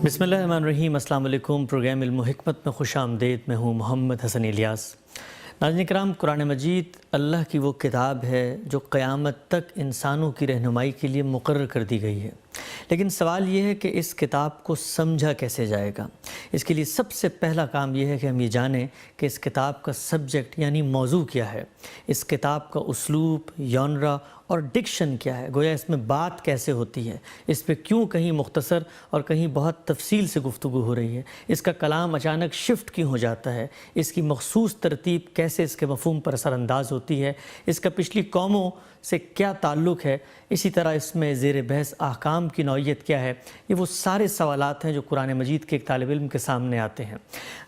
بسم اللہ الرحمن الرحیم۔ السلام علیکم۔ پروگرام علم و حکمت میں خوش آمدید۔ میں ہوں محمد حسن الیاس۔ ناظرین کرام، قرآن مجید اللہ کی وہ کتاب ہے جو قیامت تک انسانوں کی رہنمائی کے لیے مقرر کر دی گئی ہے، لیکن سوال یہ ہے کہ اس کتاب کو سمجھا کیسے جائے گا۔ اس کے لیے سب سے پہلا کام یہ ہے کہ ہم یہ جانیں کہ اس کتاب کا سبجیکٹ یعنی موضوع کیا ہے، اس کتاب کا اسلوب، یونرا اور ڈکشن کیا ہے، گویا اس میں بات کیسے ہوتی ہے، اس پہ کیوں کہیں مختصر اور کہیں بہت تفصیل سے گفتگو ہو رہی ہے، اس کا کلام اچانک شفٹ کیوں ہو جاتا ہے، اس کی مخصوص ترتیب کیسے اس کے مفہوم پر اثر انداز ہوتی ہے، اس کا پچھلی قوموں سے کیا تعلق ہے، اسی طرح اس میں زیر بحث احکام کی نوعیت کیا ہے۔ یہ وہ سارے سوالات ہیں جو قرآن مجید کے ایک طالب علم کے سامنے آتے ہیں۔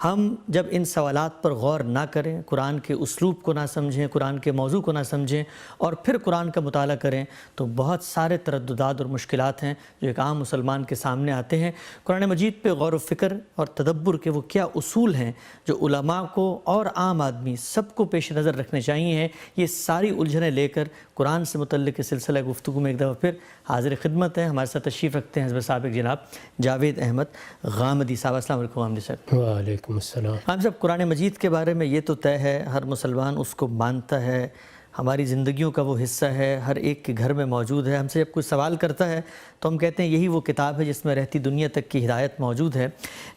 ہم جب ان سوالات پر غور نہ کریں، قرآن کے اسلوب کو نہ سمجھیں، قرآن کے موضوع کو نہ سمجھیں اور پھر قرآن کا مطالعہ کریں تو بہت سارے ترددات اور مشکلات ہیں جو ایک عام مسلمان کے سامنے آتے ہیں۔ قرآن مجید پہ غور و فکر اور تدبر کے وہ کیا اصول ہیں جو علماء کو اور عام آدمی سب کو پیش نظر رکھنے چاہیے، یہ ساری الجھنیں لے کر قرآن سے متعلق سلسلہ گفتگو میں ایک دفعہ پھر حاضر خدمت ہے۔ ہمارے ساتھ تشریف رکھتے ہیں حضرت سابق جناب جاوید احمد غامدی صاحب۔ السلام علیکم غامدی صاحب۔ وعلیکم السلام۔ ہم صاحب، قرآن مجید کے بارے میں یہ تو طے ہے، ہر مسلمان اس کو مانتا ہے، ہماری زندگیوں کا وہ حصہ ہے، ہر ایک کے گھر میں موجود ہے۔ ہم سے جب کوئی سوال کرتا ہے تو ہم کہتے ہیں یہی وہ کتاب ہے جس میں رہتی دنیا تک کی ہدایت موجود ہے،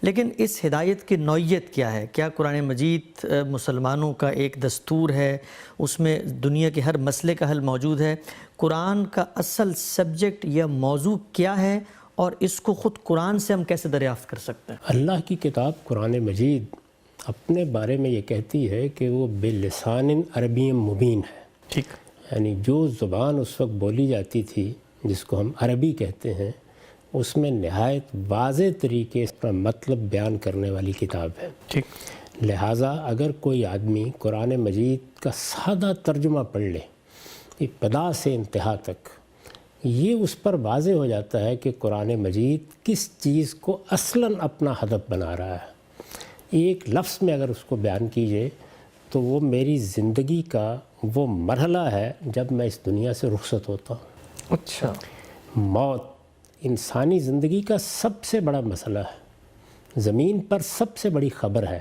لیکن اس ہدایت کی نوعیت کیا ہے؟ کیا قرآن مجید مسلمانوں کا ایک دستور ہے، اس میں دنیا کے ہر مسئلے کا حل موجود ہے؟ قرآن کا اصل سبجیکٹ یا موضوع کیا ہے اور اس کو خود قرآن سے ہم کیسے دریافت کر سکتے ہیں؟ اللہ کی کتاب قرآن مجید اپنے بارے میں یہ کہتی ہے کہ وہ بلسان عربی مبین ہے۔ ٹھیک، یعنی جو زبان اس وقت بولی جاتی تھی جس کو ہم عربی کہتے ہیں، اس میں نہایت واضح طریقے سے مطلب بیان کرنے والی کتاب ہے۔ ٹھیک، لہٰذا اگر کوئی آدمی قرآن مجید کا سادہ ترجمہ پڑھ لے ابتدا سے انتہا تک، یہ اس پر واضح ہو جاتا ہے کہ قرآن مجید کس چیز کو اصلاً اپنا ہدف بنا رہا ہے۔ ایک لفظ میں اگر اس کو بیان کیجئے تو وہ میری زندگی کا وہ مرحلہ ہے جب میں اس دنیا سے رخصت ہوتا ہوں۔ اچھا، موت انسانی زندگی کا سب سے بڑا مسئلہ ہے، زمین پر سب سے بڑی خبر ہے،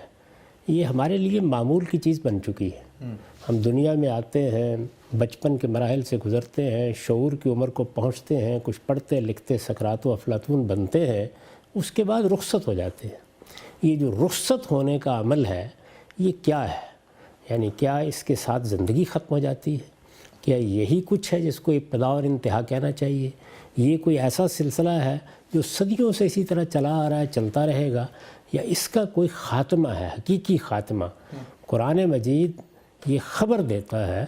یہ ہمارے لیے معمول کی چیز بن چکی ہے۔ ہم دنیا میں آتے ہیں، بچپن کے مراحل سے گزرتے ہیں، شعور کی عمر کو پہنچتے ہیں، کچھ پڑھتے لکھتے سکرات و افلاطون بنتے ہیں، اس کے بعد رخصت ہو جاتے ہیں۔ یہ جو رخصت ہونے کا عمل ہے یہ کیا ہے؟ یعنی کیا اس کے ساتھ زندگی ختم ہو جاتی ہے؟ کیا یہی کچھ ہے جس کو ابتدا اور انتہا کہنا چاہیے؟ یہ کوئی ایسا سلسلہ ہے جو صدیوں سے اسی طرح چلا آ رہا ہے، چلتا رہے گا، یا اس کا کوئی خاتمہ ہے، حقیقی خاتمہ؟ قرآن مجید یہ خبر دیتا ہے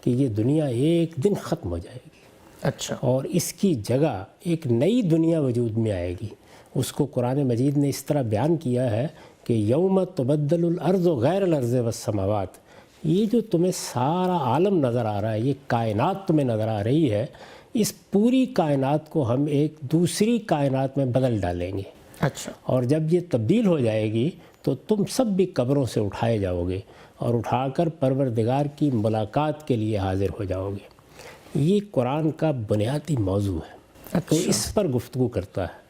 کہ یہ دنیا ایک دن ختم ہو جائے گی، اچھا، اور اس کی جگہ ایک نئی دنیا وجود میں آئے گی۔ اس کو قرآن مجید نے اس طرح بیان کیا ہے کہ یوم تبدل الارض غیر الارض والسماوات، یہ جو تمہیں سارا عالم نظر آ رہا ہے، یہ کائنات تمہیں نظر آ رہی ہے، اس پوری کائنات کو ہم ایک دوسری کائنات میں بدل ڈالیں گے۔ اچھا، اور جب یہ تبدیل ہو جائے گی تو تم سب بھی قبروں سے اٹھائے جاؤ گے اور اٹھا کر پروردگار کی ملاقات کے لیے حاضر ہو جاؤ گے۔ یہ قرآن کا بنیادی موضوع ہے، تو اس پر گفتگو کرتا ہے۔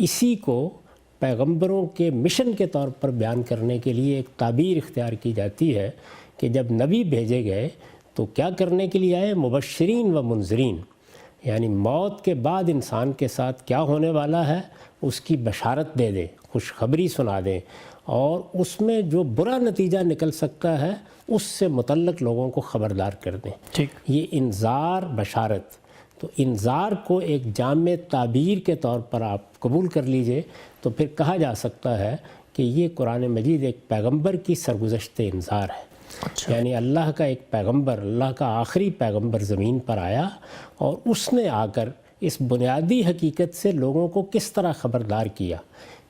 اسی کو پیغمبروں کے مشن کے طور پر بیان کرنے کے لیے ایک تعبیر اختیار کی جاتی ہے کہ جب نبی بھیجے گئے تو کیا کرنے کے لیے آئے؟ مبشرین و منذرین، یعنی موت کے بعد انسان کے ساتھ کیا ہونے والا ہے اس کی بشارت دے دیں، خوشخبری سنا دیں، اور اس میں جو برا نتیجہ نکل سکتا ہے اس سے متعلق لوگوں کو خبردار کر دیں۔ ٹھیک، یہ انذار بشارت، تو انذار کو ایک جامع تعبیر کے طور پر آپ قبول کر لیجئے تو پھر کہا جا سکتا ہے کہ یہ قرآن مجید ایک پیغمبر کی سرگزشت انذار ہے۔ یعنی اللہ کا ایک پیغمبر، اللہ کا آخری پیغمبر زمین پر آیا اور اس نے آ کر اس بنیادی حقیقت سے لوگوں کو کس طرح خبردار کیا،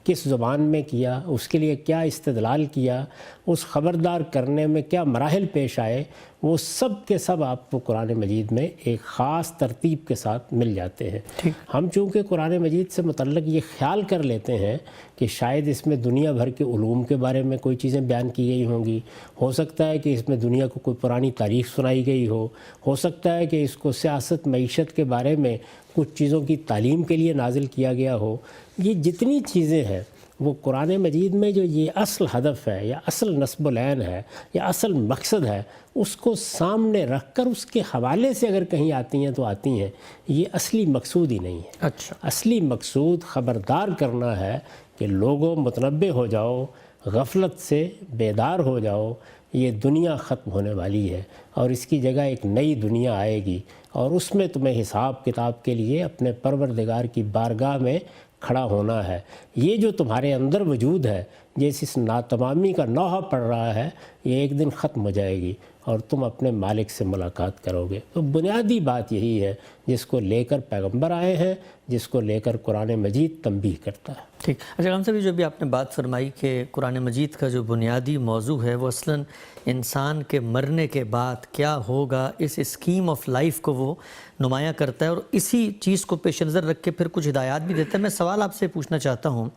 کس زبان میں کیا، اس کے لیے کیا استدلال کیا، اس خبردار کرنے میں کیا مراحل پیش آئے، وہ سب کے سب آپ کو قرآن مجید میں ایک خاص ترتیب کے ساتھ مل جاتے ہیں۔ ہم چونکہ قرآن مجید سے متعلق یہ خیال کر لیتے ہیں کہ شاید اس میں دنیا بھر کے علوم کے بارے میں کوئی چیزیں بیان کی گئی ہوں گی، ہو سکتا ہے کہ اس میں دنیا کو کوئی پرانی تاریخ سنائی گئی ہو سکتا ہے کہ اس کو سیاست معیشت کے بارے میں کچھ چیزوں کی تعلیم کے لیے نازل کیا گیا ہو۔ یہ جتنی چیزیں ہیں وہ قرآن مجید میں جو یہ اصل ہدف ہے یا اصل نصب العین ہے یا اصل مقصد ہے، اس کو سامنے رکھ کر اس کے حوالے سے اگر کہیں آتی ہیں تو آتی ہیں، یہ اصلی مقصود ہی نہیں ہے۔ اچھا، اصلی مقصود خبردار کرنا ہے کہ لوگوں متنبہ ہو جاؤ، غفلت سے بیدار ہو جاؤ، یہ دنیا ختم ہونے والی ہے اور اس کی جگہ ایک نئی دنیا آئے گی، اور اس میں تمہیں حساب کتاب کے لیے اپنے پروردگار کی بارگاہ میں کھڑا ہونا ہے۔ یہ جو تمہارے اندر وجود ہے، جیسے اس ناتمامی کا نوحہ پڑ رہا ہے، یہ ایک دن ختم ہو جائے گی اور تم اپنے مالک سے ملاقات کرو گے۔ تو بنیادی بات یہی ہے جس کو لے کر پیغمبر آئے ہیں، جس کو لے کر قرآن مجید تنبیہ کرتا ہے۔ ٹھیک۔ اچھا غلام صاحب، جو بھی آپ نے بات فرمائی کہ قرآن مجید کا جو بنیادی موضوع ہے وہ اصلاً انسان کے مرنے کے بعد کیا ہوگا، اس اسکیم آف لائف کو وہ نمایاں کرتا ہے، اور اسی چیز کو پیش نظر رکھ کے پھر کچھ ہدایات بھی دیتا ہے۔ میں سوال آپ سے پوچھنا چاہتا ہوں،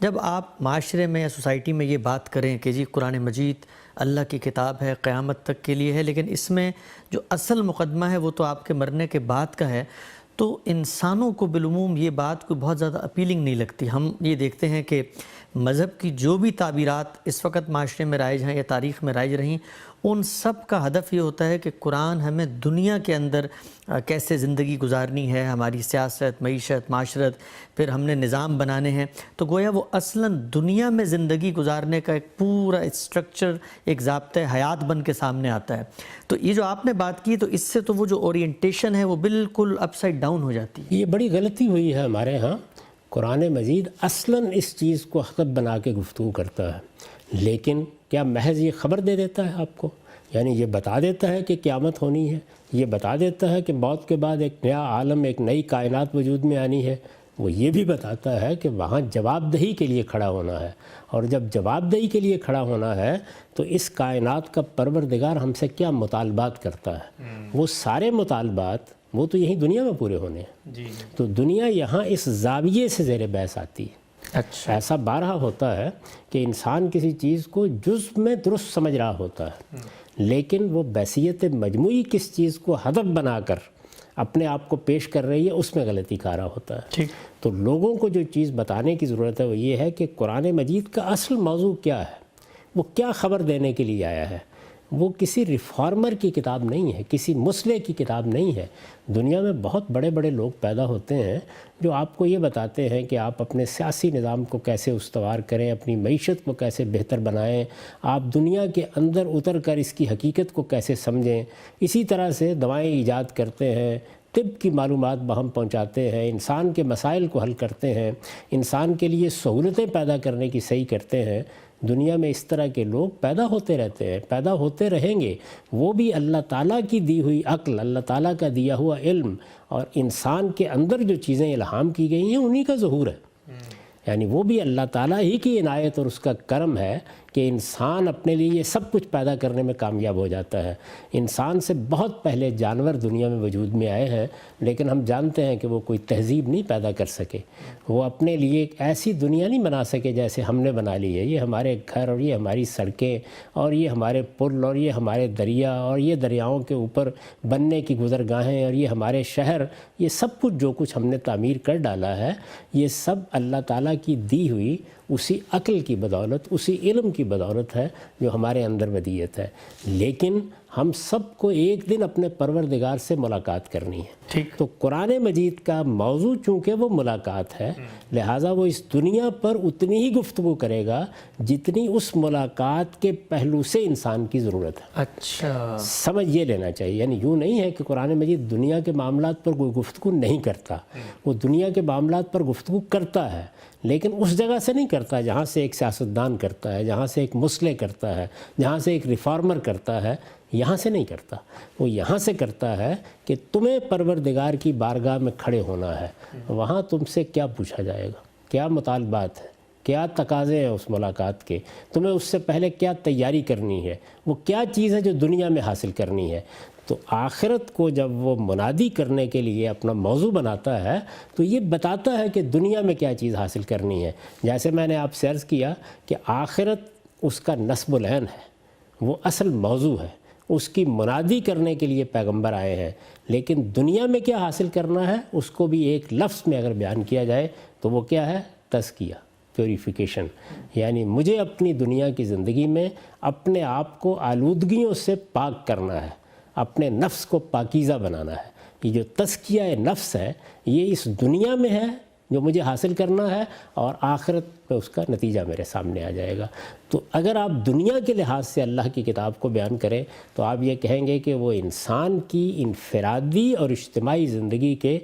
جب آپ معاشرے میں یا سوسائٹی میں یہ بات کریں کہ جی قرآن مجید اللہ کی کتاب ہے، قیامت تک کے لیے ہے، لیکن اس میں جو اصل مقدمہ ہے وہ تو آپ کے مرنے کے بعد کا ہے، تو انسانوں کو بالعموم یہ بات کوئی بہت زیادہ اپیلنگ نہیں لگتی۔ ہم یہ دیکھتے ہیں کہ مذہب کی جو بھی تعبیرات اس وقت معاشرے میں رائج ہیں یا تاریخ میں رائج رہیں، ان سب کا ہدف یہ ہوتا ہے کہ قرآن ہمیں دنیا کے اندر کیسے زندگی گزارنی ہے، ہماری سیاست، معیشت، معاشرت، پھر ہم نے نظام بنانے ہیں، تو گویا وہ اصلاً دنیا میں زندگی گزارنے کا ایک پورا اسٹرکچر، ایک ضابطۂ حیات بن کے سامنے آتا ہے۔ تو یہ جو آپ نے بات کی، تو اس سے تو وہ جو اورینٹیشن ہے وہ بالکل اپ سائڈ ڈاؤن ہو جاتی ہے۔ یہ بڑی غلطی ہوئی ہے ہمارے ہاں۔ قرآن مجید اصلاً اس چیز کو ہدف بنا کے گفتگو کرتا ہے، لیکن کیا محض یہ خبر دے دیتا ہے آپ کو؟ یعنی یہ بتا دیتا ہے کہ قیامت ہونی ہے، یہ بتا دیتا ہے کہ موت کے بعد ایک نیا عالم، ایک نئی کائنات وجود میں آنی ہے؟ وہ یہ بھی بتاتا ہے کہ وہاں جواب دہی کے لیے کھڑا ہونا ہے، اور جب جواب دہی کے لیے کھڑا ہونا ہے تو اس کائنات کا پروردگار ہم سے کیا مطالبات کرتا ہے، وہ سارے مطالبات وہ تو یہیں دنیا میں پورے ہونے ہیں۔ تو دنیا یہاں اس زاویے سے زیر بحث آتی ہے۔ اچھا، ایسا بارہا ہوتا ہے کہ انسان کسی چیز کو جزء میں درست سمجھ رہا ہوتا ہے، لیکن وہ بحثیت مجموعی کس چیز کو ہدف بنا کر اپنے آپ کو پیش کر رہی ہے، اس میں غلطی کارہ ہوتا ہے۔ تو لوگوں کو جو چیز بتانے کی ضرورت ہے وہ یہ ہے کہ قرآن مجید کا اصل موضوع کیا ہے، وہ کیا خبر دینے کے لیے آیا ہے۔ وہ کسی ریفارمر کی کتاب نہیں ہے، کسی مصلح کی کتاب نہیں ہے۔ دنیا میں بہت بڑے بڑے لوگ پیدا ہوتے ہیں جو آپ کو یہ بتاتے ہیں کہ آپ اپنے سیاسی نظام کو کیسے استوار کریں، اپنی معیشت کو کیسے بہتر بنائیں، آپ دنیا کے اندر اتر کر اس کی حقیقت کو کیسے سمجھیں۔ اسی طرح سے دوائیں ایجاد کرتے ہیں، طب کی معلومات بہم پہنچاتے ہیں، انسان کے مسائل کو حل کرتے ہیں، انسان کے لیے سہولتیں پیدا کرنے کی صحیح کرتے ہیں۔ دنیا میں اس طرح کے لوگ پیدا ہوتے رہتے ہیں، پیدا ہوتے رہیں گے۔ وہ بھی اللہ تعالیٰ کی دی ہوئی عقل، اللہ تعالیٰ کا دیا ہوا علم اور انسان کے اندر جو چیزیں الہام کی گئی ہیں انہی کا ظہور ہے۔ یعنی وہ بھی اللہ تعالیٰ ہی کی عنایت اور اس کا کرم ہے کہ انسان اپنے لیے یہ سب کچھ پیدا کرنے میں کامیاب ہو جاتا ہے۔ انسان سے بہت پہلے جانور دنیا میں وجود میں آئے ہیں، لیکن ہم جانتے ہیں کہ وہ کوئی تہذیب نہیں پیدا کر سکے، وہ اپنے لیے ایک ایسی دنیا نہیں بنا سکے جیسے ہم نے بنا لی ہے۔ یہ ہمارے گھر اور یہ ہماری سڑکیں اور یہ ہمارے پل اور یہ ہمارے دریا اور یہ دریاؤں کے اوپر بننے کی گزرگاہیں اور یہ ہمارے شہر، یہ سب کچھ جو کچھ ہم نے تعمیر کر ڈالا ہے، یہ سب اللہ تعالیٰ کی دی ہوئی اسی عقل کی بدولت، اسی علم کی بدولت ہے جو ہمارے اندر ودیعت ہے۔ لیکن ہم سب کو ایک دن اپنے پروردگار سے ملاقات کرنی ہے۔ تو قرآن مجید کا موضوع چونکہ وہ ملاقات ہے، لہٰذا وہ اس دنیا پر اتنی ہی گفتگو کرے گا جتنی اس ملاقات کے پہلو سے انسان کی ضرورت ہے۔ اچھا، سمجھ یہ لینا چاہیے، یعنی یوں نہیں ہے کہ قرآن مجید دنیا کے معاملات پر کوئی گفتگو نہیں کرتا، وہ دنیا کے معاملات پر گفتگو کرتا ہے، لیکن اس جگہ سے نہیں کرتا جہاں سے ایک سیاستدان کرتا ہے، جہاں سے ایک مصلح کرتا ہے، جہاں سے ایک ریفارمر کرتا ہے، یہاں سے نہیں کرتا۔ وہ یہاں سے کرتا ہے کہ تمہیں پروردگار کی بارگاہ میں کھڑے ہونا ہے، وہاں تم سے کیا پوچھا جائے گا، کیا مطالبات ہیں، کیا تقاضے ہیں اس ملاقات کے، تمہیں اس سے پہلے کیا تیاری کرنی ہے، وہ کیا چیز ہے جو دنیا میں حاصل کرنی ہے۔ تو آخرت کو جب وہ منادی کرنے کے لیے اپنا موضوع بناتا ہے تو یہ بتاتا ہے کہ دنیا میں کیا چیز حاصل کرنی ہے۔ جیسے میں نے آپ سے عرض کیا کہ آخرت اس کا نصب العین ہے، وہ اصل موضوع ہے، اس کی منادی کرنے کے لیے پیغمبر آئے ہیں۔ لیکن دنیا میں کیا حاصل کرنا ہے اس کو بھی ایک لفظ میں اگر بیان کیا جائے تو وہ کیا ہے؟ تزکیہ، پیوریفیکیشن۔ یعنی مجھے اپنی دنیا کی زندگی میں اپنے آپ کو آلودگیوں سے پاک کرنا ہے، اپنے نفس کو پاکیزہ بنانا ہے۔ یہ جو تزکیہ نفس ہے یہ اس دنیا میں ہے جو مجھے حاصل کرنا ہے، اور آخرت میں اس کا نتیجہ میرے سامنے آ جائے گا۔ تو اگر آپ دنیا کے لحاظ سے اللہ کی کتاب کو بیان کریں تو آپ یہ کہیں گے کہ وہ انسان کی انفرادی اور اجتماعی زندگی کے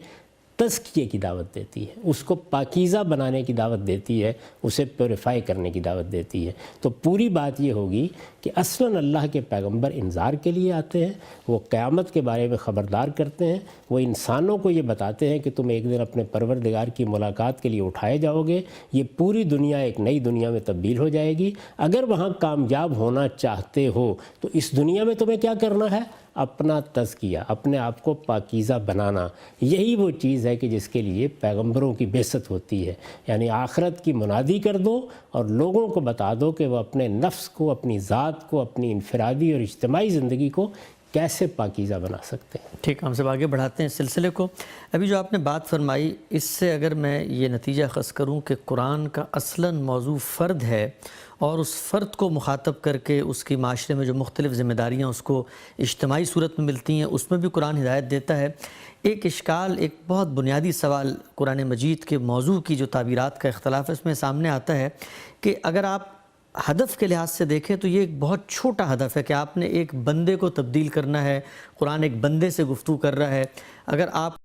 تزکیے کی دعوت دیتی ہے، اس کو پاکیزہ بنانے کی دعوت دیتی ہے، اسے پیوریفائی کرنے کی دعوت دیتی ہے۔ تو پوری بات یہ ہوگی کہ اصلاً اللہ کے پیغمبر انذار کے لیے آتے ہیں، وہ قیامت کے بارے میں خبردار کرتے ہیں، وہ انسانوں کو یہ بتاتے ہیں کہ تم ایک دن اپنے پروردگار کی ملاقات کے لیے اٹھائے جاؤ گے، یہ پوری دنیا ایک نئی دنیا میں تبدیل ہو جائے گی۔ اگر وہاں کامیاب ہونا چاہتے ہو تو اس دنیا میں تمہیں کیا کرنا ہے؟ اپنا تزکیہ، اپنے آپ کو پاکیزہ بنانا۔ یہی وہ چیز ہے کہ جس کے لیے پیغمبروں کی بعثت ہوتی ہے، یعنی آخرت کی منادی کر دو اور لوگوں کو بتا دو کہ وہ اپنے نفس کو، اپنی ذات کو، اپنی انفرادی اور اجتماعی زندگی کو کیسے پاکیزہ بنا سکتے ہیں۔ ٹھیک، ہم سب آگے بڑھاتے ہیں اس سلسلے کو۔ ابھی جو آپ نے بات فرمائی اس سے اگر میں یہ نتیجہ اخذ کروں کہ قرآن کا اصلاً موضوع فرد ہے، اور اس فرد کو مخاطب کر کے اس کی معاشرے میں جو مختلف ذمہ داریاں اس کو اجتماعی صورت میں ملتی ہیں اس میں بھی قرآن ہدایت دیتا ہے۔ ایک اشکال، ایک بہت بنیادی سوال قرآن مجید کے موضوع کی جو تعبیرات کا اختلاف ہے اس میں سامنے آتا ہے کہ اگر آپ ہدف کے لحاظ سے دیکھیں تو یہ ایک بہت چھوٹا ہدف ہے کہ آپ نے ایک بندے کو تبدیل کرنا ہے، قرآن ایک بندے سے گفتگو کر رہا ہے۔ اگر آپ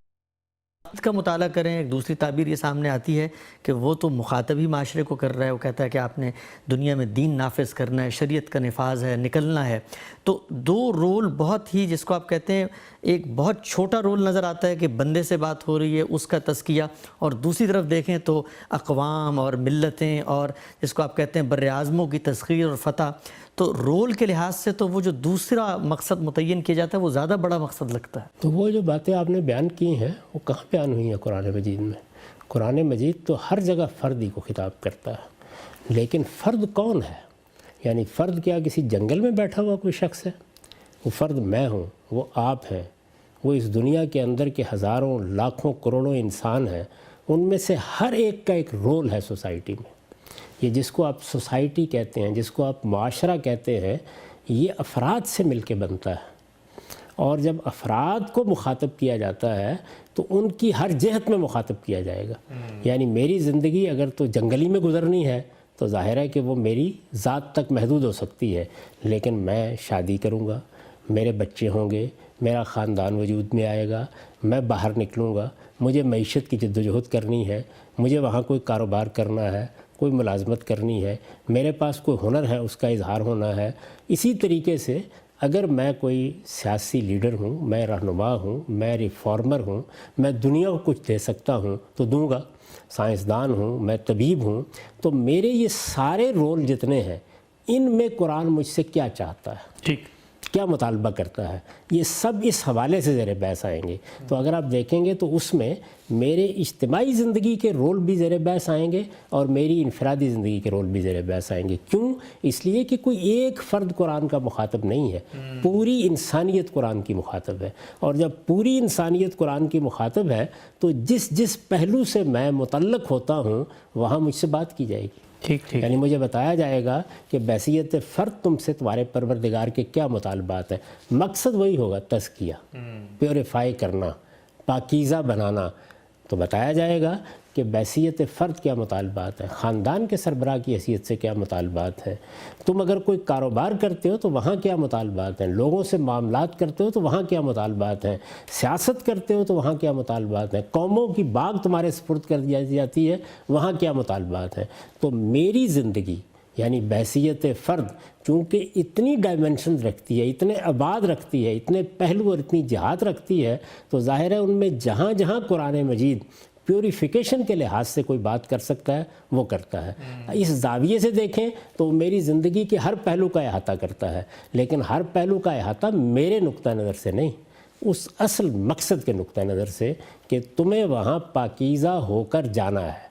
کا مطالعہ کریں، ایک دوسری تعبیر یہ سامنے آتی ہے کہ وہ تو مخاطب ہی معاشرے کو کر رہا ہے، وہ کہتا ہے کہ آپ نے دنیا میں دین نافذ کرنا ہے، شریعت کا نفاذ ہے، نکلنا ہے۔ تو دو رول بہت ہی، جس کو آپ کہتے ہیں ایک بہت چھوٹا رول نظر آتا ہے کہ بندے سے بات ہو رہی ہے، اس کا تزکیہ، اور دوسری طرف دیکھیں تو اقوام اور ملتیں اور جس کو آپ کہتے ہیں بر اعظموں کی تسخیر اور فتح، تو رول کے لحاظ سے تو وہ جو دوسرا مقصد متعین کیا جاتا ہے وہ زیادہ بڑا مقصد لگتا ہے۔ تو وہ جو باتیں آپ نے بیان کی ہیں وہ کہاں بیان ہوئی ہیں قرآن مجید میں؟ قرآن مجید تو ہر جگہ فرد ہی کو خطاب کرتا ہے، لیکن فرد کون ہے؟ یعنی فرد کیا کسی جنگل میں بیٹھا ہوا کوئی شخص ہے؟ وہ فرد میں ہوں، وہ آپ ہیں، وہ اس دنیا کے اندر کے ہزاروں لاکھوں کروڑوں انسان ہیں، ان میں سے ہر ایک کا ایک رول ہے سوسائٹی میں۔ یہ جس کو آپ سوسائٹی کہتے ہیں، جس کو آپ معاشرہ کہتے ہیں، یہ افراد سے مل کے بنتا ہے، اور جب افراد کو مخاطب کیا جاتا ہے تو ان کی ہر جہت میں مخاطب کیا جائے گا۔ یعنی میری زندگی اگر تو جنگلی میں گزرنی ہے تو ظاہر ہے کہ وہ میری ذات تک محدود ہو سکتی ہے، لیکن میں شادی کروں گا، میرے بچے ہوں گے، میرا خاندان وجود میں آئے گا، میں باہر نکلوں گا، مجھے معیشت کی جدوجہد کرنی ہے، مجھے وہاں کوئی کاروبار کرنا ہے، کوئی ملازمت کرنی ہے، میرے پاس کوئی ہنر ہے اس کا اظہار ہونا ہے۔ اسی طریقے سے اگر میں کوئی سیاسی لیڈر ہوں، میں رہنما ہوں، میں ریفارمر ہوں، میں دنیا کو کچھ دے سکتا ہوں تو دوں گا، سائنسدان ہوں، میں طبیب ہوں، تو میرے یہ سارے رول جتنے ہیں ان میں قرآن مجھ سے کیا چاہتا ہے، ٹھیک، کیا مطالبہ کرتا ہے، یہ سب اس حوالے سے زیر بحث آئیں گے۔ تو اگر آپ دیکھیں گے تو اس میں میرے اجتماعی زندگی کے رول بھی زیر بحث آئیں گے اور میری انفرادی زندگی کے رول بھی زیر بحث آئیں گے۔ کیوں؟ اس لیے کہ کوئی ایک فرد قرآن کا مخاطب نہیں ہے، پوری انسانیت قرآن کی مخاطب ہے، اور جب پوری انسانیت قرآن کی مخاطب ہے تو جس جس پہلو سے میں متعلق ہوتا ہوں وہاں مجھ سے بات کی جائے گی۔ ٹھیک ٹھیک، یعنی مجھے بتایا جائے گا کہ بحیثیت فرد تم سے تمہارے پروردگار کے کیا مطالبات ہیں۔ مقصد وہی ہوگا، تزکیہ، پیوریفائی کرنا، پاکیزہ بنانا۔ تو بتایا جائے گا کہ بحیثیت فرد کیا مطالبات ہیں، خاندان کے سربراہ کی حیثیت سے کیا مطالبات ہیں، تم اگر کوئی کاروبار کرتے ہو تو وہاں کیا مطالبات ہیں، لوگوں سے معاملات کرتے ہو تو وہاں کیا مطالبات ہیں، سیاست کرتے ہو تو وہاں کیا مطالبات ہیں، قوموں کی باغ تمہارے سپرد کر دی جاتی ہے وہاں کیا مطالبات ہیں۔ تو میری زندگی یعنی بحیثیت فرد چونکہ اتنی ڈائمنشنز رکھتی ہے، اتنے ابعاد رکھتی ہے، اتنے پہلو اور اتنی جہات رکھتی ہے، تو ظاہر ہے ان میں جہاں جہاں قرآن مجید پیوریفیکیشن کے لحاظ سے کوئی بات کر سکتا ہے وہ کرتا ہے. اس زاویے سے دیکھیں تو میری زندگی کے ہر پہلو کا احاطہ کرتا ہے، لیکن ہر پہلو کا احاطہ میرے نقطہ نظر سے نہیں، اس اصل مقصد کے نقطہ نظر سے کہ تمہیں وہاں پاکیزہ ہو کر جانا ہے.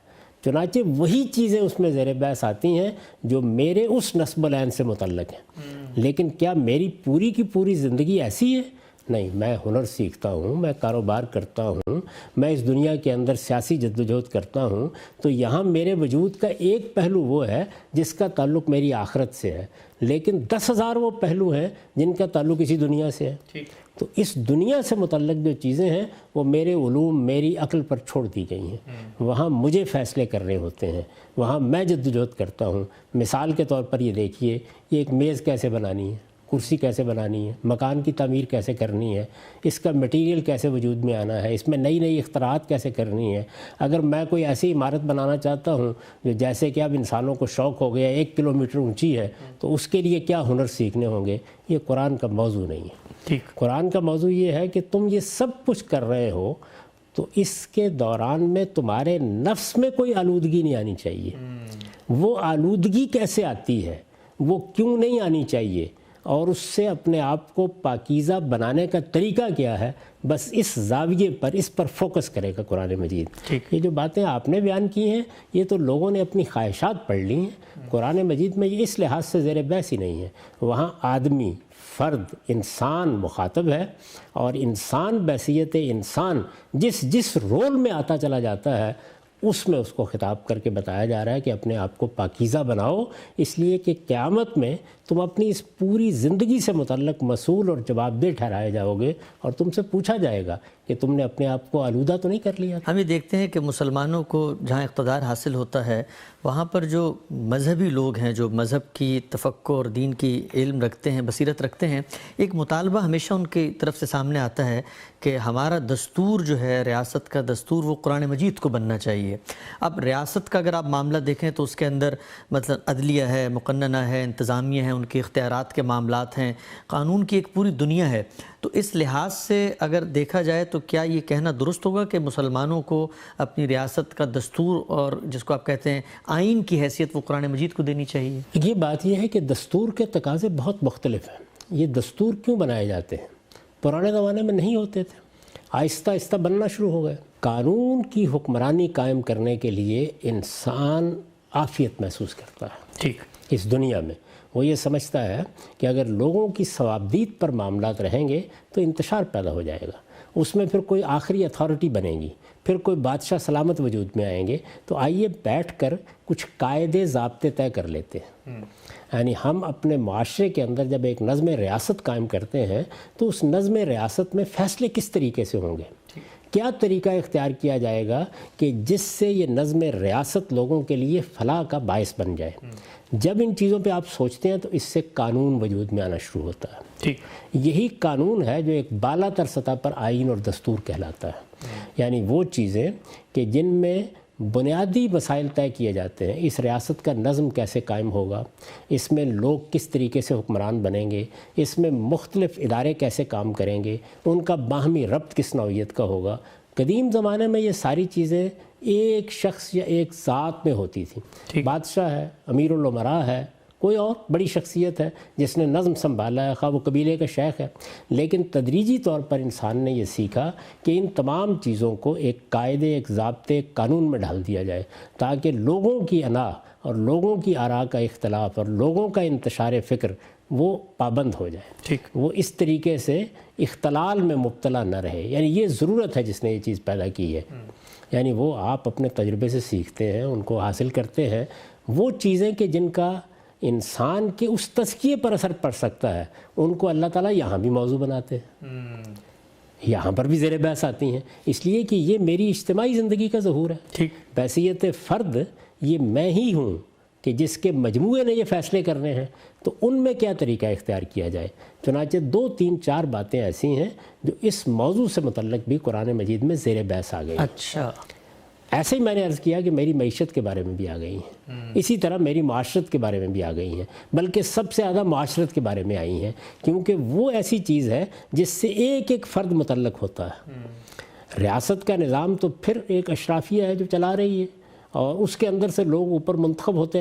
چنانچہ وہی چیزیں اس میں زیر بحث آتی ہیں جو میرے اس نسب العین سے متعلق ہیں. لیکن کیا میری پوری کی پوری زندگی ایسی ہے؟ نہیں. میں ہنر سیکھتا ہوں، میں کاروبار کرتا ہوں، میں اس دنیا کے اندر سیاسی جدوجہد کرتا ہوں، تو یہاں میرے وجود کا ایک پہلو وہ ہے جس کا تعلق میری آخرت سے ہے، لیکن 10,000 وہ پہلو ہیں جن کا تعلق اسی دنیا سے ہے. تو اس دنیا سے متعلق جو چیزیں ہیں وہ میرے علوم، میری عقل پر چھوڑ دی گئی ہیں. وہاں مجھے فیصلے کرنے ہوتے ہیں، وہاں میں جدوجہد کرتا ہوں. مثال کے طور پر یہ دیکھیے، یہ ایک میز کیسے بنانی ہے، کرسی کیسے بنانی ہے، مکان کی تعمیر کیسے کرنی ہے، اس کا مٹیریل کیسے وجود میں آنا ہے، اس میں نئی نئی اختراعات کیسے کرنی ہے. اگر میں کوئی ایسی عمارت بنانا چاہتا ہوں جو جیسے کہ اب انسانوں کو شوق ہو گیا 1 کلومیٹر اونچی ہے، تو اس کے لیے کیا ہنر سیکھنے ہوں گے. یہ قرآن کا موضوع نہیں ہے. قرآن کا موضوع یہ ہے کہ تم یہ سب کچھ کر رہے ہو تو اس کے دوران میں تمہارے نفس میں کوئی آلودگی نہیں آنی چاہیے. وہ آلودگی کیسے آتی ہے، وہ کیوں نہیں آنی چاہیے، اور اس سے اپنے آپ کو پاکیزہ بنانے کا طریقہ کیا ہے، بس اس زاویے پر، اس پر فوکس کرے گا قرآن مجید. یہ جو باتیں آپ نے بیان کی ہیں یہ تو لوگوں نے اپنی خواہشات پڑھ لی ہیں. قرآن مجید میں یہ اس لحاظ سے زیر بحث ہی نہیں ہے. وہاں آدمی، فرد، انسان مخاطب ہے، اور انسان بحیثیت انسان جس رول میں آتا چلا جاتا ہے اس میں اس کو خطاب کر کے بتایا جا رہا ہے کہ اپنے آپ کو پاکیزہ بناؤ، اس لیے کہ قیامت میں تم اپنی اس پوری زندگی سے متعلق مسئول اور جواب دہ ٹھہرائے جاؤ گے، اور تم سے پوچھا جائے گا کہ تم نے اپنے آپ کو آلودہ تو نہیں کر لیا. ہم یہ دیکھتے ہیں کہ مسلمانوں کو جہاں اقتدار حاصل ہوتا ہے وہاں پر جو مذہبی لوگ ہیں، جو مذہب کی تفقہ اور دین کی علم رکھتے ہیں، بصیرت رکھتے ہیں، ایک مطالبہ ہمیشہ ان کی طرف سے سامنے آتا ہے کہ ہمارا دستور جو ہے، ریاست کا دستور، وہ قرآن مجید کو بننا چاہیے. اب ریاست کا اگر آپ معاملہ دیکھیں تو اس کے اندر مثلا عدلیہ ہے، مقننہ ہے، انتظامیہ ہے، ان کے اختیارات کے معاملات ہیں، قانون کی ایک پوری دنیا ہے. تو اس لحاظ سے اگر دیکھا جائے تو کیا یہ کہنا درست ہوگا کہ مسلمانوں کو اپنی ریاست کا دستور، اور جس کو آپ کہتے ہیں آئین کی حیثیت، وہ قرآن مجید کو دینی چاہیے؟ یہ بات یہ ہے کہ دستور کے تقاضے بہت مختلف ہیں. یہ دستور کیوں بنائے جاتے ہیں؟ پرانے زمانے میں نہیں ہوتے تھے، آہستہ آہستہ بننا شروع ہو گئے. قانون کی حکمرانی قائم کرنے کے لیے انسان عافیت محسوس کرتا ہے اس دنیا میں. وہ یہ سمجھتا ہے کہ اگر لوگوں کی ثوابدید پر معاملات رہیں گے تو انتشار پیدا ہو جائے گا، اس میں پھر کوئی آخری اتھارٹی بنے گی، پھر کوئی بادشاہ سلامت وجود میں آئیں گے. تو آئیے بیٹھ کر کچھ قاعدے ضابطے طے کر لیتے ہیں. یعنی ہم اپنے معاشرے کے اندر جب ایک نظم ریاست قائم کرتے ہیں تو اس نظم ریاست میں فیصلے کس طریقے سے ہوں گے، کیا طریقہ اختیار کیا جائے گا کہ جس سے یہ نظم ریاست لوگوں کے لیے فلاح کا باعث بن جائے. جب ان چیزوں پہ آپ سوچتے ہیں تو اس سے قانون وجود میں آنا شروع ہوتا ہے. یہی قانون ہے جو ایک بالا تر سطح پر آئین اور دستور کہلاتا ہے. یعنی وہ چیزیں کہ جن میں بنیادی مسائل طے کیے جاتے ہیں، اس ریاست کا نظم کیسے قائم ہوگا، اس میں لوگ کس طریقے سے حکمران بنیں گے، اس میں مختلف ادارے کیسے کام کریں گے، ان کا باہمی ربط کس نوعیت کا ہوگا. قدیم زمانے میں یہ ساری چیزیں ایک شخص یا ایک ذات میں ہوتی تھیں. بادشاہ ہے، امیر الامراء ہے، کوئی اور بڑی شخصیت ہے جس نے نظم سنبھالا ہے، خواہ وہ قبیلے کا شیخ ہے. لیکن تدریجی طور پر انسان نے یہ سیکھا کہ ان تمام چیزوں کو ایک قاعدے، ایک ضابطے، ایک قانون میں ڈھال دیا جائے تاکہ لوگوں کی انا اور لوگوں کی آراء کا اختلاف اور لوگوں کا انتشار فکر وہ پابند ہو جائے. وہ اس طریقے سے اختلال میں مبتلا نہ رہے. یعنی یہ ضرورت ہے جس نے یہ چیز پیدا کی ہے. یعنی وہ آپ اپنے تجربے سے سیکھتے ہیں، ان کو حاصل کرتے ہیں. وہ چیزیں کہ جن کا انسان کے اس تزکیے پر اثر پڑ سکتا ہے، ان کو اللہ تعالیٰ یہاں بھی موضوع بناتے ہیں، یہاں پر بھی زیر بحث آتی ہیں. اس لیے کہ یہ میری اجتماعی زندگی کا ظہور ہے. بحیثیت فرد یہ میں ہی ہوں کہ جس کے مجموعے نے یہ فیصلے کرنے ہیں، تو ان میں کیا طریقہ اختیار کیا جائے. چنانچہ 2 3 4 باتیں ایسی ہیں جو اس موضوع سے متعلق بھی قرآن مجید میں زیر بحث آ گئی. اچھا، ایسے ہی میں نے عرض کیا کہ میری معیشت کے بارے میں بھی آ گئی ہیں، اسی طرح میری معاشرت کے بارے میں بھی آ گئی ہیں، بلکہ سب سے زیادہ معاشرت کے بارے میں آئی ہیں، کیونکہ وہ ایسی چیز ہے جس سے ایک ایک فرد متعلق ہوتا ہے. ریاست کا نظام تو پھر ایک اشرافیہ ہے جو چلا رہی ہے، اور اس کے اندر سے لوگ اوپر منتخب ہوتے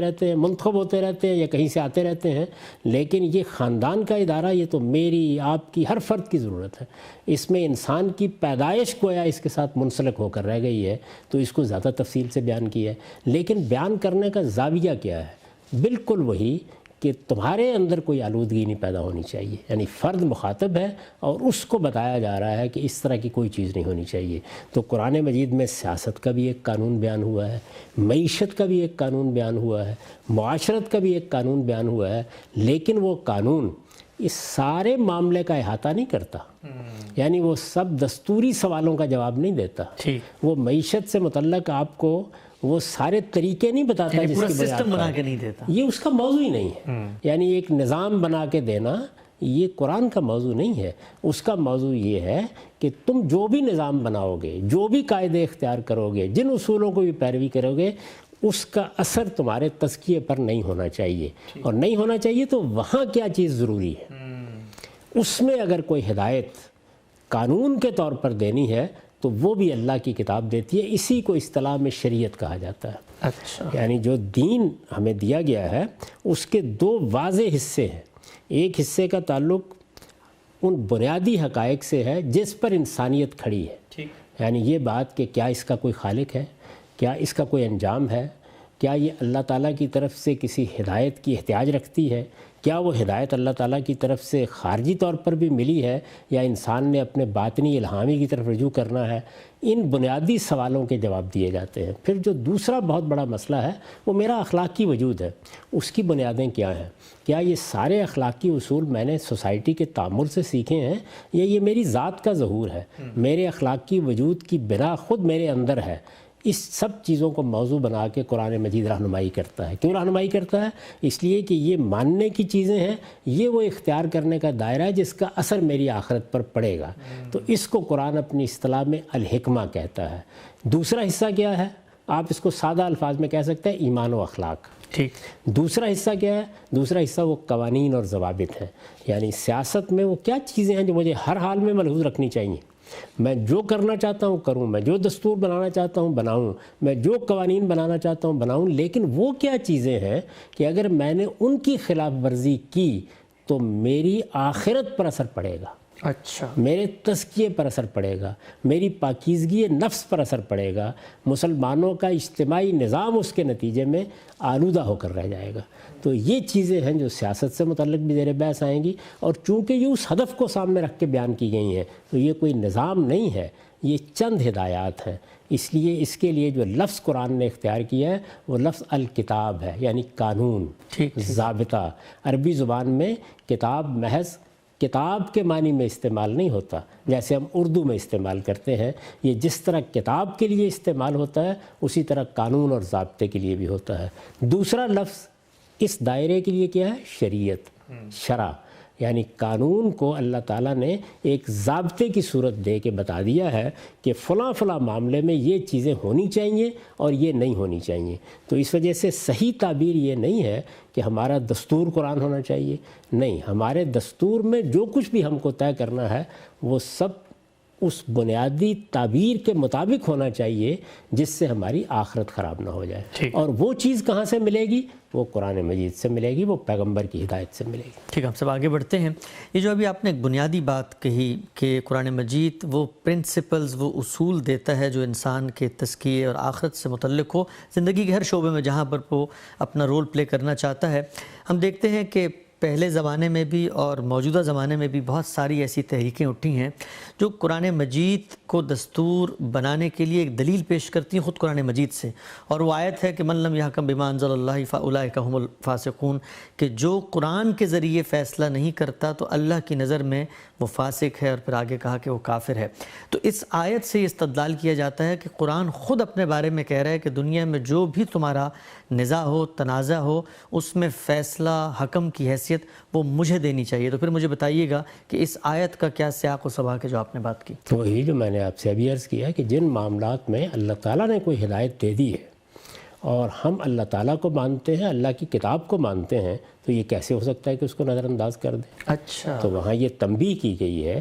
رہتے ہیں یا کہیں سے آتے رہتے ہیں، لیکن یہ خاندان کا ادارہ، یہ تو میری آپ کی ہر فرد کی ضرورت ہے۔ اس میں انسان کی پیدائش گویا اس کے ساتھ منسلک ہو کر رہ گئی ہے، تو اس کو زیادہ تفصیل سے بیان کیا ہے، لیکن بیان کرنے کا زاویہ کیا ہے؟ بالکل وہی کہ تمہارے اندر کوئی آلودگی نہیں پیدا ہونی چاہیے، یعنی فرد مخاطب ہے اور اس کو بتایا جا رہا ہے کہ اس طرح کی کوئی چیز نہیں ہونی چاہیے۔ تو قرآن مجید میں سیاست کا بھی ایک قانون بیان ہوا ہے، معیشت کا بھی ایک قانون بیان ہوا ہے، معاشرت کا بھی ایک قانون بیان ہوا ہے، لیکن وہ قانون اس سارے معاملے کا احاطہ نہیں کرتا، یعنی وہ سب دستوری سوالوں کا جواب نہیں دیتا۔ وہ معیشت سے متعلق آپ کو وہ سارے طریقے نہیں بتاتا جس کی سسٹم بنا کے نہیں دیتا، یہ اس کا موضوع ہی نہیں ہے۔ یعنی ایک نظام بنا کے دینا یہ قرآن کا موضوع نہیں ہے، اس کا موضوع یہ ہے کہ تم جو بھی نظام بناؤ گے، جو بھی قاعدے اختیار کرو گے، جن اصولوں کو بھی پیروی کرو گے، اس کا اثر تمہارے تزکیے پر نہیں ہونا چاہیے، اور نہیں ہونا چاہیے تو وہاں کیا چیز ضروری ہے، اس میں اگر کوئی ہدایت قانون کے طور پر دینی ہے تو وہ بھی اللہ کی کتاب دیتی ہے۔ اسی کو اصطلاح میں شریعت کہا جاتا ہے۔ اچھا، یعنی جو دین ہمیں دیا گیا ہے اس کے دو واضح حصے ہیں، ایک حصے کا تعلق ان بنیادی حقائق سے ہے جس پر انسانیت کھڑی ہے، یعنی یہ بات کہ کیا اس کا کوئی خالق ہے، کیا اس کا کوئی انجام ہے، کیا یہ اللہ تعالیٰ کی طرف سے کسی ہدایت کی احتیاج رکھتی ہے، کیا وہ ہدایت اللہ تعالیٰ کی طرف سے خارجی طور پر بھی ملی ہے یا انسان نے اپنے باطنی الہامی کی طرف رجوع کرنا ہے۔ ان بنیادی سوالوں کے جواب دیے جاتے ہیں۔ پھر جو دوسرا بہت بڑا مسئلہ ہے وہ میرا اخلاقی وجود ہے، اس کی بنیادیں کیا ہیں، کیا یہ سارے اخلاقی اصول میں نے سوسائٹی کے تعامل سے سیکھے ہیں یا یہ میری ذات کا ظہور ہے، میرے اخلاقی وجود کی بنا خود میرے اندر ہے۔ اس سب چیزوں کو موضوع بنا کے قرآن مجید رہنمائی کرتا ہے۔ کیوں رہنمائی کرتا ہے؟ اس لیے کہ یہ ماننے کی چیزیں ہیں، یہ وہ اختیار کرنے کا دائرہ ہے جس کا اثر میری آخرت پر پڑے گا۔ تو اس کو قرآن اپنی اصطلاح میں الحکمہ کہتا ہے۔ دوسرا حصہ کیا ہے؟ آپ اس کو سادہ الفاظ میں کہہ سکتے ہیں ایمان و اخلاق۔ ٹھیک، دوسرا حصہ کیا ہے؟ دوسرا حصہ وہ قوانین اور ضوابط ہیں، یعنی سیاست میں وہ کیا چیزیں ہیں جو مجھے ہر حال میں ملحوظ رکھنی چاہیے، میں جو کرنا چاہتا ہوں کروں، میں جو دستور بنانا چاہتا ہوں بناؤں، میں جو قوانین بنانا چاہتا ہوں بناؤں، لیکن وہ کیا چیزیں ہیں کہ اگر میں نے ان کی خلاف ورزی کی تو میری آخرت پر اثر پڑے گا، اچھا، میرے تزکیے پر اثر پڑے گا، میری پاکیزگی نفس پر اثر پڑے گا، مسلمانوں کا اجتماعی نظام اس کے نتیجے میں آلودہ ہو کر رہ جائے گا۔ تو یہ چیزیں ہیں جو سیاست سے متعلق بھی زیر بحث آئیں گی، اور چونکہ یہ اس ہدف کو سامنے رکھ کے بیان کی گئی ہیں تو یہ کوئی نظام نہیں ہے، یہ چند ہدایات ہیں۔ اس لیے اس کے لیے جو لفظ قرآن نے اختیار کیا ہے وہ لفظ الکتاب ہے، یعنی قانون، ضابطہ۔ عربی زبان میں کتاب محض کتاب کے معنی میں استعمال نہیں ہوتا جیسے ہم اردو میں استعمال کرتے ہیں، یہ جس طرح کتاب کے لیے استعمال ہوتا ہے اسی طرح قانون اور ضابطے کے لیے بھی ہوتا ہے۔ دوسرا لفظ اس دائرے کے لیے کیا ہے؟ شریعت، شرع، یعنی قانون کو اللہ تعالیٰ نے ایک ضابطے کی صورت دے کے بتا دیا ہے کہ فلاں فلاں معاملے میں یہ چیزیں ہونی چاہیے اور یہ نہیں ہونی چاہیے۔ تو اس وجہ سے صحیح تعبیر یہ نہیں ہے کہ ہمارا دستور قرآن ہونا چاہیے، نہیں، ہمارے دستور میں جو کچھ بھی ہم کو طے کرنا ہے وہ سب اس بنیادی تعبیر کے مطابق ہونا چاہیے جس سے ہماری آخرت خراب نہ ہو جائے۔ اور وہ چیز کہاں سے ملے گی؟ وہ قرآن مجید سے ملے گی، وہ پیغمبر کی ہدایت سے ملے گی۔ ٹھیک، ہم سب آگے بڑھتے ہیں۔ یہ جو ابھی آپ نے ایک بنیادی بات کہی کہ قرآن مجید وہ پرنسپلز، وہ اصول دیتا ہے جو انسان کے تزکیے اور آخرت سے متعلق ہو، زندگی کے ہر شعبے میں جہاں پر وہ اپنا رول پلے کرنا چاہتا ہے۔ ہم دیکھتے ہیں کہ پہلے زمانے میں بھی اور موجودہ زمانے میں بھی بہت ساری ایسی تحریکیں اٹھی ہیں جو قرآن مجید کو دستور بنانے کے لیے ایک دلیل پیش کرتی ہیں خود قرآن مجید سے، اور وہ آیت ہے کہ من لم یحکم بما انزل اللہ فاولئک هم الفاسقون، کہ جو قرآن کے ذریعے فیصلہ نہیں کرتا تو اللہ کی نظر میں وہ فاسق ہے، اور پھر آگے کہا کہ وہ کافر ہے۔ تو اس آیت سے یہ استدلال کیا جاتا ہے کہ قرآن خود اپنے بارے میں کہہ رہا ہے کہ دنیا میں جو بھی تمہارا نزاع ہو، تنازع ہو، اس میں فیصلہ حکم کی حیثیت وہ مجھے دینی چاہیے۔ تو پھر مجھے بتائیے گا کہ اس آیت کا کیا سیاق و سباق ہے جو آپ نے بات کی؟ تو وہی جو میں نے آپ سے ابھی عرض کیا کہ جن معاملات میں اللہ تعالیٰ نے کوئی ہدایت دے دی ہے اور ہم اللہ تعالیٰ کو مانتے ہیں، اللہ کی کتاب کو مانتے ہیں، تو یہ کیسے ہو سکتا ہے کہ اس کو نظر انداز کر دیں؟ اچھا، تو وہاں یہ تنبیہ کی گئی ہے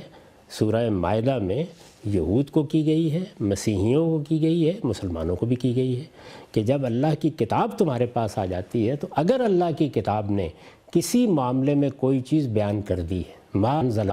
سورہ مائدہ میں یہود کو کی گئی ہے، مسیحیوں کو کی گئی ہے، مسلمانوں کو بھی کی گئی ہے کہ جب اللہ کی کتاب تمہارے پاس آ جاتی ہے تو اگر اللہ کی کتاب نے کسی معاملے میں کوئی چیز بیان کر دی ہے، ما انزل،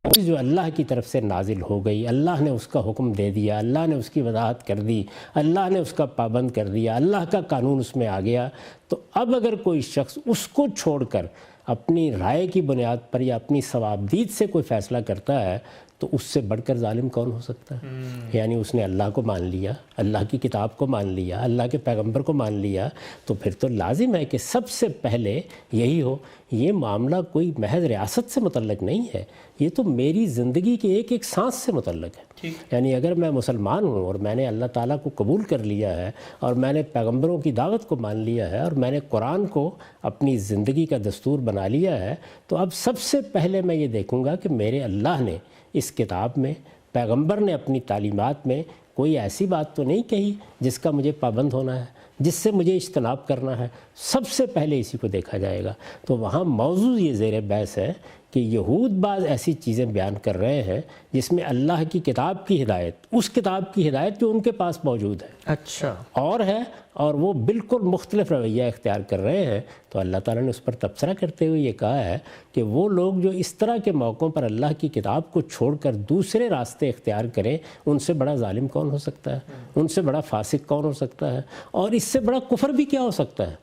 جو اللہ کی طرف سے نازل ہو گئی، اللہ نے اس کا حکم دے دیا، اللہ نے اس کی وضاحت کر دی، اللہ نے اس کا پابند کر دیا، اللہ کا قانون اس میں آ گیا، تو اب اگر کوئی شخص اس کو چھوڑ کر اپنی رائے کی بنیاد پر یا اپنی ثوابدید سے کوئی فیصلہ کرتا ہے تو اس سے بڑھ کر ظالم کون ہو سکتا ہے؟ یعنی اس نے اللہ کو مان لیا، اللہ کی کتاب کو مان لیا، اللہ کے پیغمبر کو مان لیا، تو پھر تو لازم ہے کہ سب سے پہلے یہی ہو۔ یہ معاملہ کوئی محض ریاست سے متعلق نہیں ہے، یہ تو میری زندگی کے ایک ایک سانس سے متعلق ہے۔ یعنی اگر میں مسلمان ہوں اور میں نے اللہ تعالیٰ کو قبول کر لیا ہے اور میں نے پیغمبروں کی دعوت کو مان لیا ہے اور میں نے قرآن کو اپنی زندگی کا دستور بنا لیا ہے، تو اب سب سے پہلے میں یہ دیکھوں گا کہ میرے اللہ نے اس کتاب میں، پیغمبر نے اپنی تعلیمات میں کوئی ایسی بات تو نہیں کہی جس کا مجھے پابند ہونا ہے، جس سے مجھے اجتناب کرنا ہے۔ سب سے پہلے اسی کو دیکھا جائے گا۔ تو وہاں موضوع یہ زیر بحث ہے کہ یہود بعض ایسی چیزیں بیان کر رہے ہیں جس میں اللہ کی کتاب کی ہدایت، اس کتاب کی ہدایت جو ان کے پاس موجود ہے، اچھا، اور ہے، اور وہ بالکل مختلف رویہ اختیار کر رہے ہیں۔ تو اللہ تعالیٰ نے اس پر تبصرہ کرتے ہوئے یہ کہا ہے کہ وہ لوگ جو اس طرح کے موقعوں پر اللہ کی کتاب کو چھوڑ کر دوسرے راستے اختیار کریں، ان سے بڑا ظالم کون ہو سکتا ہے، ان سے بڑا فاسق کون ہو سکتا ہے، اور اس سے بڑا کفر بھی کیا ہو سکتا ہے۔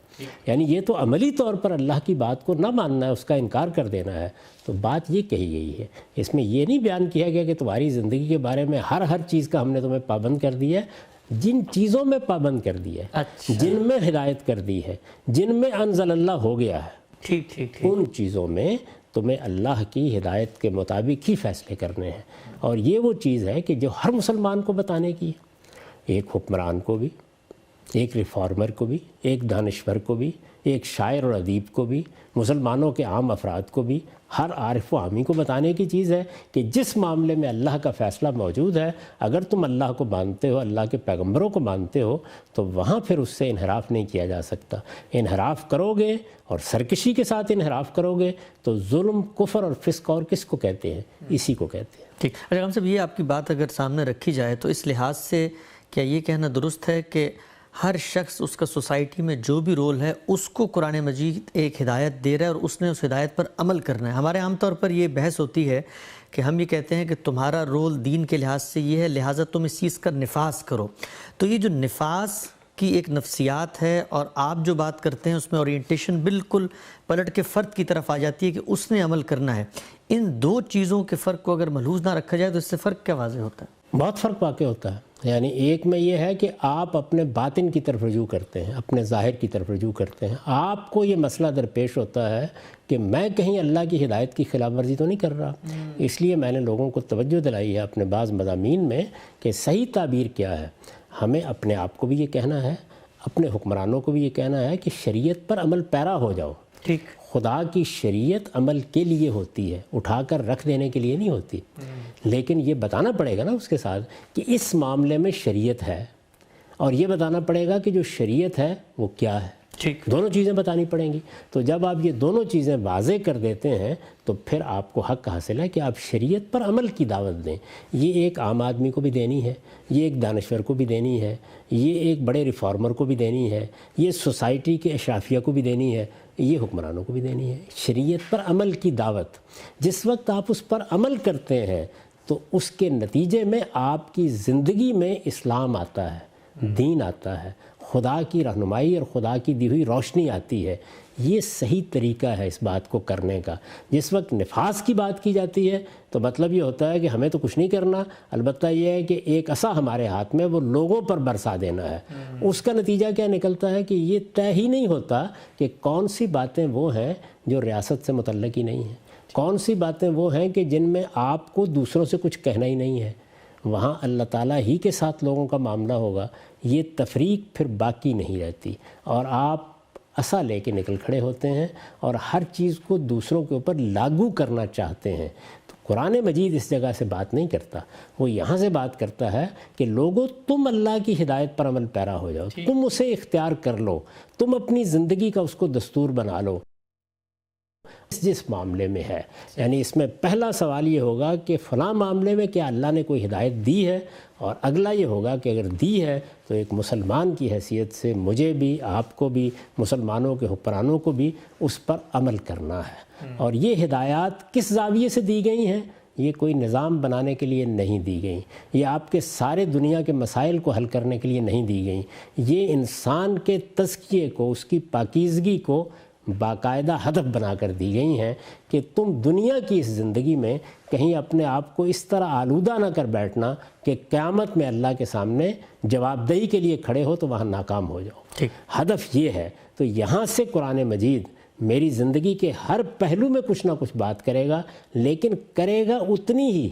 یعنی یہ تو عملی طور پر اللہ کی بات کو نہ ماننا ہے، اس کا انکار کر دینا ہے۔ تو بات یہ کہی گئی ہے، اس میں یہ نہیں بیان کیا گیا کہ تمہاری زندگی کے بارے میں ہر چیز کا ہم نے تمہیں پابند کر دیا ہے۔ جن چیزوں میں پابند کر دی ہے، جن میں ہدایت کر دی ہے، جن میں انزل اللہ ہو گیا ہے، ان چیزوں میں تمہیں اللہ کی ہدایت کے مطابق ہی فیصلے کرنے ہیں۔ اور یہ وہ چیز ہے کہ جو ہر مسلمان کو بتانے کی ہے، ایک حکمران کو بھی، ایک ریفارمر کو بھی، ایک دانشور کو بھی، ایک شاعر اور ادیب کو بھی، مسلمانوں کے عام افراد کو بھی، ہر عارف و عامی کو بتانے کی چیز ہے کہ جس معاملے میں اللہ کا فیصلہ موجود ہے، اگر تم اللہ کو مانتے ہو، اللہ کے پیغمبروں کو مانتے ہو، تو وہاں پھر اس سے انحراف نہیں کیا جا سکتا۔ انحراف کرو گے اور سرکشی کے ساتھ انحراف کرو گے تو ظلم، کفر اور فسق اور کس کو کہتے ہیں؟ اسی کو کہتے ہیں۔ ٹھیک، اچھا ہم صاحب، یہ آپ کی بات اگر سامنے رکھی جائے تو اس لحاظ سے کیا یہ کہنا درست ہے کہ ہر شخص، اس کا سوسائٹی میں جو بھی رول ہے، اس کو قرآن مجید ایک ہدایت دے رہا ہے اور اس نے اس ہدایت پر عمل کرنا ہے؟ ہمارے عام طور پر یہ بحث ہوتی ہے کہ ہم یہ کہتے ہیں کہ تمہارا رول دین کے لحاظ سے یہ ہے، لہٰذا تم اس چیز کا نفاذ کرو۔ تو یہ جو نفاذ کی ایک نفسیات ہے اور آپ جو بات کرتے ہیں اس میں اورینٹیشن بالکل پلٹ کے فرد کی طرف آ جاتی ہے کہ اس نے عمل کرنا ہے، ان دو چیزوں کے فرق کو اگر ملحوظ نہ رکھا جائے تو اس سے فرق کیا واضح ہوتا ہے؟ بہت فرق واقع ہوتا ہے۔ یعنی ایک میں یہ ہے کہ آپ اپنے باطن کی طرف رجوع کرتے ہیں، اپنے ظاہر کی طرف رجوع کرتے ہیں۔ آپ کو یہ مسئلہ درپیش ہوتا ہے کہ میں کہیں اللہ کی ہدایت کی خلاف ورزی تو نہیں کر رہا، اس لیے میں نے لوگوں کو توجہ دلائی ہے اپنے بعض مضامین میں کہ صحیح تعبیر کیا ہے۔ ہمیں اپنے آپ کو بھی یہ کہنا ہے، اپنے حکمرانوں کو بھی یہ کہنا ہے کہ شریعت پر عمل پیرا ہو جاؤ۔ ٹھیک، خدا کی شریعت عمل کے لیے ہوتی ہے، اٹھا کر رکھ دینے کے لیے نہیں ہوتی۔ لیکن یہ بتانا پڑے گا نا اس کے ساتھ کہ اس معاملے میں شریعت ہے، اور یہ بتانا پڑے گا کہ جو شریعت ہے وہ کیا ہے۔ ٹھیک، دونوں چیزیں بتانی پڑیں گی۔ تو جب آپ یہ دونوں چیزیں واضح کر دیتے ہیں تو پھر آپ کو حق حاصل ہے کہ آپ شریعت پر عمل کی دعوت دیں۔ یہ ایک عام آدمی کو بھی دینی ہے، یہ ایک دانشور کو بھی دینی ہے، یہ ایک بڑے ریفارمر کو بھی دینی ہے، یہ سوسائٹی کے اشرافیہ کو بھی دینی ہے، یہ حکمرانوں کو بھی دینی ہے۔ شریعت پر عمل کی دعوت، جس وقت آپ اس پر عمل کرتے ہیں تو اس کے نتیجے میں آپ کی زندگی میں اسلام آتا ہے، دین آتا ہے، خدا کی رہنمائی اور خدا کی دی ہوئی روشنی آتی ہے۔ یہ صحیح طریقہ ہے اس بات کو کرنے کا۔ جس وقت نفاذ کی بات کی جاتی ہے تو مطلب یہ ہوتا ہے کہ ہمیں تو کچھ نہیں کرنا، البتہ یہ ہے کہ ایک عصا ہمارے ہاتھ میں، وہ لوگوں پر برسا دینا ہے۔ اس کا نتیجہ کیا نکلتا ہے کہ یہ طے ہی نہیں ہوتا کہ کون سی باتیں وہ ہیں جو ریاست سے متعلق ہی نہیں ہیں، کون سی باتیں وہ ہیں کہ جن میں آپ کو دوسروں سے کچھ کہنا ہی نہیں ہے۔ وہاں اللہ تعالیٰ ہی کے ساتھ لوگوں کا معاملہ ہوگا۔ یہ تفریق پھر باقی نہیں رہتی اور آپ عصا لے کے نکل کھڑے ہوتے ہیں اور ہر چیز کو دوسروں کے اوپر لاگو کرنا چاہتے ہیں۔ تو قرآن مجید اس جگہ سے بات نہیں کرتا، وہ یہاں سے بات کرتا ہے کہ لوگوں، تم اللہ کی ہدایت پر عمل پیرا ہو جاؤ، تم اسے اختیار کر لو، تم اپنی زندگی کا اس کو دستور بنا لو۔ جس معاملے میں ہے. یعنی اس میں پہلا سوال یہ ہوگا کہ فلاں معاملے میں کیا اللہ نے کوئی ہدایت دی ہے، اور اگلا یہ ہوگا کہ اگر دی ہے تو ایک مسلمان کی حیثیت سے مجھے بھی، آپ کو بھی، مسلمانوں کے حکمرانوں کو بھی اس پر عمل کرنا ہے. اور یہ ہدایات کس زاویے سے دی گئی ہیں؟ یہ کوئی نظام بنانے کے لیے نہیں دی گئیں، یہ آپ کے سارے دنیا کے مسائل کو حل کرنے کے لیے نہیں دی گئیں. یہ انسان کے تزکیے کو، اس کی پاکیزگی کو باقاعدہ ہدف بنا کر دی گئی ہیں کہ تم دنیا کی اس زندگی میں کہیں اپنے آپ کو اس طرح آلودہ نہ کر بیٹھنا کہ قیامت میں اللہ کے سامنے جواب دہی کے لیے کھڑے ہو تو وہاں ناکام ہو جاؤ. ہدف یہ ہے. تو یہاں سے قرآن مجید میری زندگی کے ہر پہلو میں کچھ نہ کچھ بات کرے گا، لیکن کرے گا اتنی ہی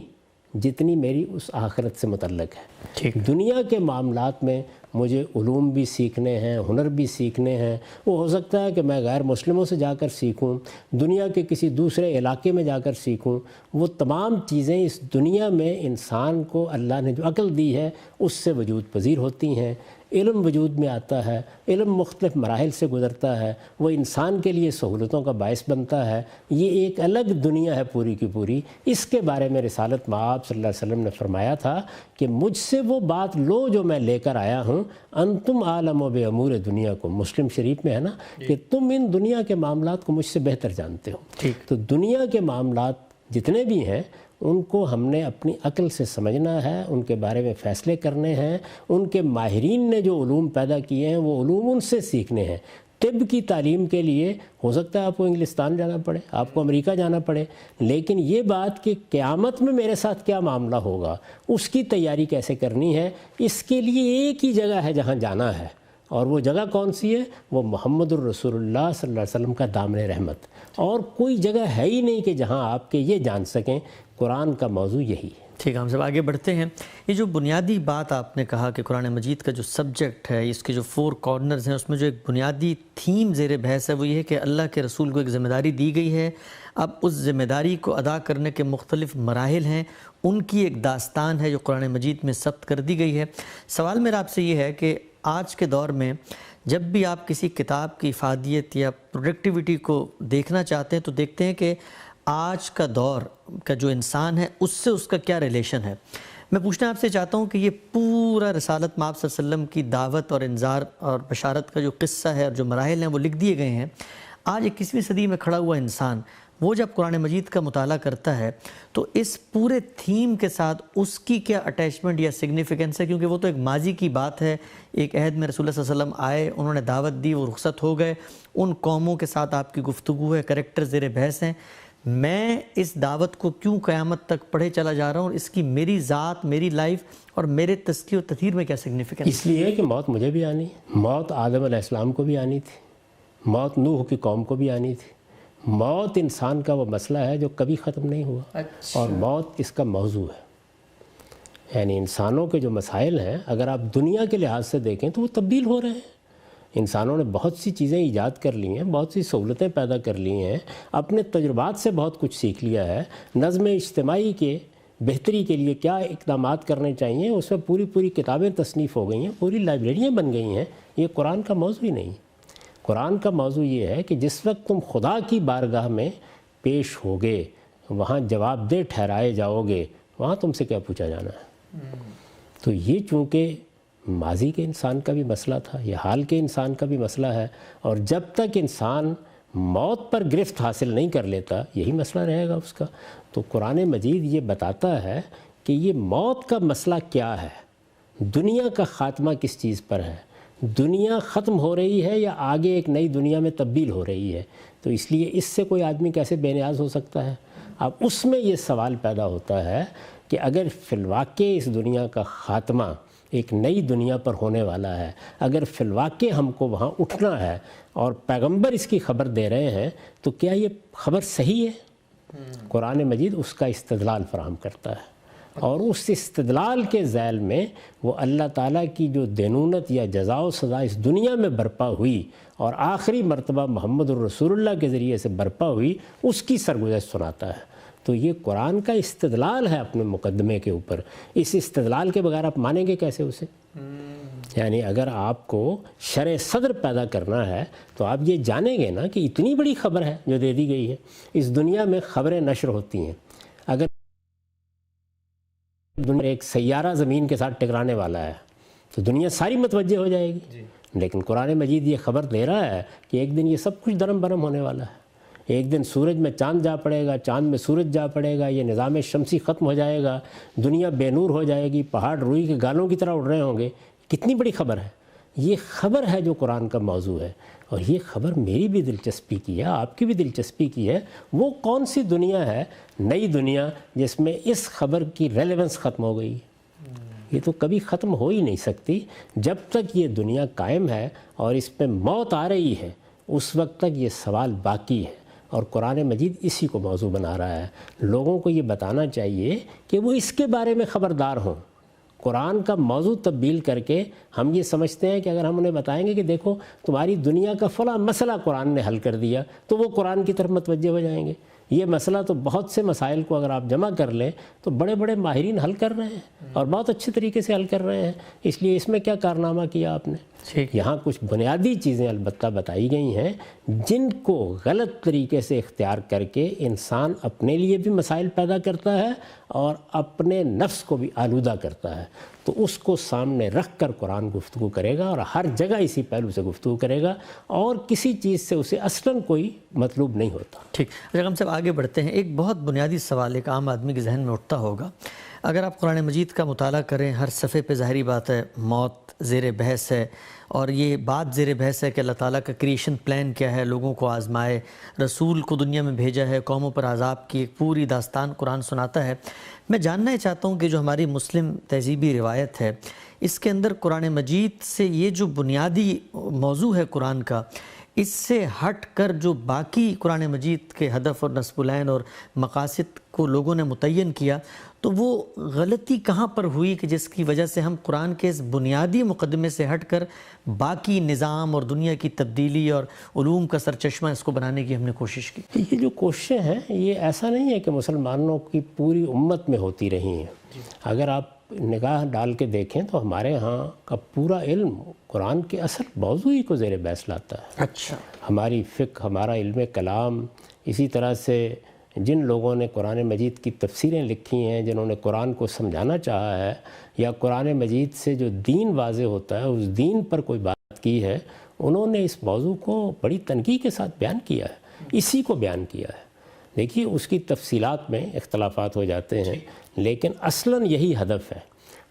جتنی میری اس آخرت سے متعلق ہے. دنیا کے معاملات میں مجھے علوم بھی سیکھنے ہیں، ہنر بھی سیکھنے ہیں. وہ ہو سکتا ہے کہ میں غیر مسلموں سے جا کر سیکھوں، دنیا کے کسی دوسرے علاقے میں جا کر سیکھوں. وہ تمام چیزیں اس دنیا میں انسان کو اللہ نے جو عقل دی ہے اس سے وجود پذیر ہوتی ہیں. علم وجود میں آتا ہے، علم مختلف مراحل سے گزرتا ہے، وہ انسان کے لیے سہولتوں کا باعث بنتا ہے. یہ ایک الگ دنیا ہے پوری کی پوری. اس کے بارے میں رسالت مآب صلی اللہ علیہ وسلم نے فرمایا تھا کہ مجھ سے وہ بات لو جو میں لے کر آیا ہوں. انتم عالم و بے امور دنیا کو، مسلم شریف میں ہے نا کہ تم ان دنیا کے معاملات کو مجھ سے بہتر جانتے ہو. تو دنیا کے معاملات جتنے بھی ہیں ان کو ہم نے اپنی عقل سے سمجھنا ہے، ان کے بارے میں فیصلے کرنے ہیں. ان کے ماہرین نے جو علوم پیدا کیے ہیں وہ علوم ان سے سیکھنے ہیں. طب کی تعلیم کے لیے ہو سکتا ہے آپ کو انگلستان جانا پڑے، آپ کو امریکہ جانا پڑے، لیکن یہ بات کہ قیامت میں میرے ساتھ کیا معاملہ ہوگا، اس کی تیاری کیسے کرنی ہے، اس کے لیے ایک ہی جگہ ہے جہاں جانا ہے. اور وہ جگہ کون سی ہے؟ وہ محمد الرسول اللہ صلی اللہ علیہ وسلم کا دامن رحمت. اور کوئی جگہ ہے ہی نہیں کہ جہاں آپ کے یہ جان سکیں. قرآن کا موضوع یہی ہے. ٹھیک ہے، ہم سب آگے بڑھتے ہیں. یہ جو بنیادی بات آپ نے کہا کہ قرآن مجید کا جو سبجیکٹ ہے، اس کے جو 4 کارنرز ہیں، اس میں جو ایک بنیادی تھیم زیر بحث ہے وہ یہ ہے کہ اللہ کے رسول کو ایک ذمہ داری دی گئی ہے. اب اس ذمہ داری کو ادا کرنے کے مختلف مراحل ہیں، ان کی ایک داستان ہے جو قرآن مجید میں ثبت کر دی گئی ہے. سوال میرا آپ سے یہ ہے کہ آج کے دور میں جب بھی آپ کسی کتاب کی افادیت یا پروڈکٹیوٹی کو دیکھنا چاہتے ہیں تو دیکھتے ہیں کہ آج کا دور کا جو انسان ہے اس سے اس کا کیا ریلیشن ہے. میں پوچھنا آپ سے چاہتا ہوں کہ یہ پورا رسالت مآب صلی اللہ علیہ وسلم کی دعوت اور انذار اور بشارت کا جو قصہ ہے اور جو مراحل ہیں وہ لکھ دیے گئے ہیں. آج 21ویں صدی میں کھڑا ہوا انسان وہ جب قرآن مجید کا مطالعہ کرتا ہے تو اس پورے تھیم کے ساتھ اس کی کیا اٹیچمنٹ یا سگنیفیکنس ہے؟ کیونکہ وہ تو ایک ماضی کی بات ہے. ایک عہد میں رسول اللہ صلی اللہ علیہ وسلم آئے، انہوں نے دعوت دی، وہ رخصت ہو گئے. ان قوموں کے ساتھ آپ کی گفتگو ہے، کریکٹر زیر بحث ہیں. میں اس دعوت کو کیوں قیامت تک پڑھے چلا جا رہا ہوں اور اس کی میری ذات، میری لائف اور میرے تزکیہ و تطہیر میں کیا سگنیفیکنس؟ اس لیے کہ موت مجھے بھی آنی، موت آدم علیہ السلام کو بھی آنی تھی، موت نوح کی قوم کو بھی آنی تھی. موت انسان کا وہ مسئلہ ہے جو کبھی ختم نہیں ہوا. اور موت اس کا موضوع ہے. یعنی انسانوں کے جو مسائل ہیں اگر آپ دنیا کے لحاظ سے دیکھیں تو وہ تبدیل ہو رہے ہیں. انسانوں نے بہت سی چیزیں ایجاد کر لی ہیں، بہت سی سہولتیں پیدا کر لی ہیں، اپنے تجربات سے بہت کچھ سیکھ لیا ہے. نظم اجتماعی کے بہتری کے لیے کیا اقدامات کرنے چاہیے اس میں پوری کتابیں تصنیف ہو گئی ہیں، پوری لائبریریاں بن گئی ہیں. یہ قرآن کا موضوع ہی نہیں. قرآن کا موضوع یہ ہے کہ جس وقت تم خدا کی بارگاہ میں پیش ہوگے، وہاں جواب دہ ٹھہرائے جاؤ گے، وہاں تم سے کیا پوچھا جانا ہے. تو یہ چونکہ ماضی کے انسان کا بھی مسئلہ تھا، یہ حال کے انسان کا بھی مسئلہ ہے، اور جب تک انسان موت پر گرفت حاصل نہیں کر لیتا یہی مسئلہ رہے گا اس کا. تو قرآن مجید یہ بتاتا ہے کہ یہ موت کا مسئلہ کیا ہے، دنیا کا خاتمہ کس چیز پر ہے، دنیا ختم ہو رہی ہے یا آگے ایک نئی دنیا میں تبدیل ہو رہی ہے. تو اس لیے اس سے کوئی آدمی کیسے بے نیاز ہو سکتا ہے. اب اس میں یہ سوال پیدا ہوتا ہے کہ اگر فی الواقع اس دنیا کا خاتمہ ایک نئی دنیا پر ہونے والا ہے، اگر فی الواقع ہم کو وہاں اٹھنا ہے اور پیغمبر اس کی خبر دے رہے ہیں تو کیا یہ خبر صحیح ہے؟ قرآن مجید اس کا استدلال فراہم کرتا ہے، اور اس استدلال کے ذیل میں وہ اللہ تعالیٰ کی جو دینونت یا جزا و سزا اس دنیا میں برپا ہوئی اور آخری مرتبہ محمد الرسول اللہ کے ذریعے سے برپا ہوئی اس کی سرگزشت سناتا ہے. تو یہ قرآن کا استدلال ہے اپنے مقدمے کے اوپر. اس استدلال کے بغیر آپ مانیں گے کیسے اسے؟ یعنی اگر آپ کو شرح صدر پیدا کرنا ہے تو آپ یہ جانیں گے نا کہ اتنی بڑی خبر ہے جو دے دی گئی ہے. اس دنیا میں خبریں نشر ہوتی ہیں. اگر دنیا ایک سیارہ زمین کے ساتھ ٹکرانے والا ہے تو دنیا ساری متوجہ ہو جائے گی. لیکن قرآن مجید یہ خبر دے رہا ہے کہ ایک دن یہ سب کچھ درم برم ہونے والا ہے. ایک دن سورج میں چاند جا پڑے گا, چاند میں سورج جا پڑے گا, یہ نظام شمسی ختم ہو جائے گا, دنیا بے نور ہو جائے گی, پہاڑ روئی کے گالوں کی طرح اڑ رہے ہوں گے. کتنی بڑی خبر ہے. یہ خبر ہے جو قرآن کا موضوع ہے. اور یہ خبر میری بھی دلچسپی کی ہے, آپ کی بھی دلچسپی کی ہے. وہ کون سی دنیا ہے, نئی دنیا, جس میں اس خبر کی ریلیونس ختم ہو گئی. یہ تو کبھی ختم ہو ہی نہیں سکتی. جب تک یہ دنیا قائم ہے اور اس پہ موت آ رہی ہے اس وقت تک یہ سوال باقی ہے. اور قرآن مجید اسی کو موضوع بنا رہا ہے. لوگوں کو یہ بتانا چاہیے کہ وہ اس کے بارے میں خبردار ہوں. قرآن کا موضوع تبدیل کر کے ہم یہ سمجھتے ہیں کہ اگر ہم انہیں بتائیں گے کہ دیکھو تمہاری دنیا کا فلاں مسئلہ قرآن نے حل کر دیا تو وہ قرآن کی طرف متوجہ ہو جائیں گے. یہ مسئلہ تو بہت سے مسائل کو اگر آپ جمع کر لیں تو بڑے بڑے ماہرین حل کر رہے ہیں اور بہت اچھے طریقے سے حل کر رہے ہیں. اس لیے اس میں کیا کارنامہ کیا آپ نے. یہاں کچھ بنیادی چیزیں البتہ بتائی گئی ہیں جن کو غلط طریقے سے اختیار کر کے انسان اپنے لیے بھی مسائل پیدا کرتا ہے اور اپنے نفس کو بھی آلودہ کرتا ہے. تو اس کو سامنے رکھ کر قرآن گفتگو کرے گا اور ہر جگہ اسی پہلو سے گفتگو کرے گا اور کسی چیز سے اسے اصلاً کوئی مطلوب نہیں ہوتا. ٹھیک. اگر ہم سب آگے بڑھتے ہیں, ایک بہت بنیادی سوال ایک عام آدمی کے ذہن میں اٹھتا ہوگا. اگر آپ قرآن مجید کا مطالعہ کریں, ہر صفحے پہ ظاہری بات ہے موت زیر بحث ہے, اور یہ بات زیر بحث ہے کہ اللہ تعالیٰ کا کریشن پلان کیا ہے, لوگوں کو آزمائے, رسول کو دنیا میں بھیجا ہے, قوموں پر عذاب کی ایک پوری داستان قرآن سناتا ہے. میں جاننا چاہتا ہوں کہ جو ہماری مسلم تہذیبی روایت ہے اس کے اندر قرآن مجید سے یہ جو بنیادی موضوع ہے قرآن کا, اس سے ہٹ کر جو باقی قرآن مجید کے ہدف اور نصب العین اور مقاصد کو لوگوں نے متعین کیا, تو وہ غلطی کہاں پر ہوئی کہ جس کی وجہ سے ہم قرآن کے اس بنیادی مقدمے سے ہٹ کر باقی نظام اور دنیا کی تبدیلی اور علوم کا سرچشمہ اس کو بنانے کی ہم نے کوشش کی. یہ جو کوششیں ہیں یہ ایسا نہیں ہے کہ مسلمانوں کی پوری امت میں ہوتی رہی ہیں. اگر آپ نگاہ ڈال کے دیکھیں تو ہمارے ہاں کا پورا علم قرآن کے اصل موضوع ہی کو زیر بحث لاتا ہے. اچھا. ہماری فقہ, ہمارا علم کلام, اسی طرح سے جن لوگوں نے قرآن مجید کی تفسیریں لکھی ہیں, جنہوں نے قرآن کو سمجھانا چاہا ہے یا قرآن مجید سے جو دین واضح ہوتا ہے اس دین پر کوئی بات کی ہے, انہوں نے اس موضوع کو بڑی تنقید کے ساتھ بیان کیا ہے, اسی کو بیان کیا ہے. دیکھیے اس کی تفصیلات میں اختلافات ہو جاتے ہیں لیکن اصلاً یہی ہدف ہے.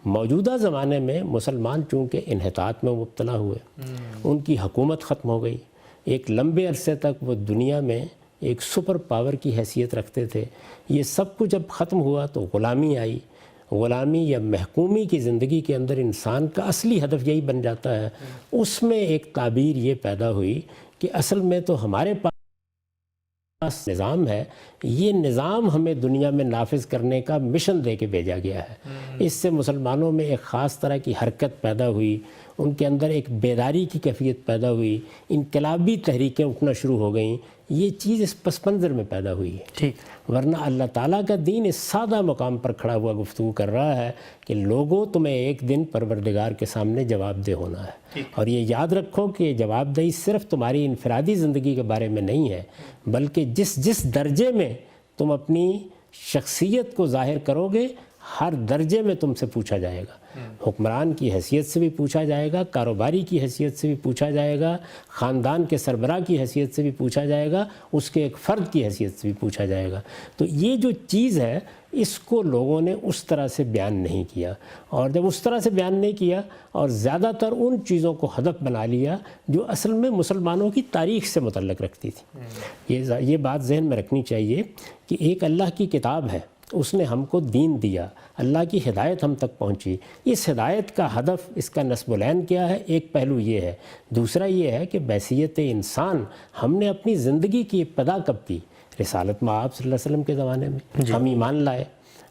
موجودہ زمانے میں مسلمان چونکہ انحطاط میں مبتلا ہوئے, ان کی حکومت ختم ہو گئی, ایک لمبے عرصے تک وہ دنیا میں ایک سپر پاور کی حیثیت رکھتے تھے. یہ سب کچھ جب ختم ہوا تو غلامی آئی. غلامی یا محکومی کی زندگی کے اندر انسان کا اصلی ہدف یہی بن جاتا ہے. اس میں ایک تعبیر یہ پیدا ہوئی کہ اصل میں تو ہمارے پاس نظام ہے, یہ نظام ہمیں دنیا میں نافذ کرنے کا مشن دے کے بھیجا گیا ہے. اس سے مسلمانوں میں ایک خاص طرح کی حرکت پیدا ہوئی, ان کے اندر ایک بیداری کی کیفیت پیدا ہوئی, انقلابی تحریکیں اٹھنا شروع ہو گئیں. یہ چیز اس پس منظر میں پیدا ہوئی ہے. ٹھیک. ورنہ اللہ تعالیٰ کا دین اس سادہ مقام پر کھڑا ہوا گفتگو کر رہا ہے کہ لوگوں تمہیں ایک دن پروردگار کے سامنے جواب دہ ہونا ہے. اور یہ یاد رکھو کہ یہ جواب دہی صرف تمہاری انفرادی زندگی کے بارے میں نہیں ہے بلکہ جس درجے میں تم اپنی شخصیت کو ظاہر کرو گے ہر درجے میں تم سے پوچھا جائے گا. حکمران کی حیثیت سے بھی پوچھا جائے گا, کاروباری کی حیثیت سے بھی پوچھا جائے گا, خاندان کے سربراہ کی حیثیت سے بھی پوچھا جائے گا, اس کے ایک فرد کی حیثیت سے بھی پوچھا جائے گا. تو یہ جو چیز ہے اس کو لوگوں نے اس طرح سے بیان نہیں کیا, اور جب اس طرح سے بیان نہیں کیا اور زیادہ تر ان چیزوں کو ہدف بنا لیا جو اصل میں مسلمانوں کی تاریخ سے متعلق رکھتی تھی. یہ بات ذہن میں رکھنی چاہیے کہ ایک اللہ کی کتاب ہے, اس نے ہم کو دین دیا, اللہ کی ہدایت ہم تک پہنچی. اس ہدایت کا ہدف, اس کا نصب العین کیا ہے؟ ایک پہلو یہ ہے. دوسرا یہ ہے کہ بحیثیت انسان ہم نے اپنی زندگی کی ابتدا کب کی؟ رسالت مآب صلی اللہ علیہ وسلم کے زمانے میں. ہم ایمان لائے,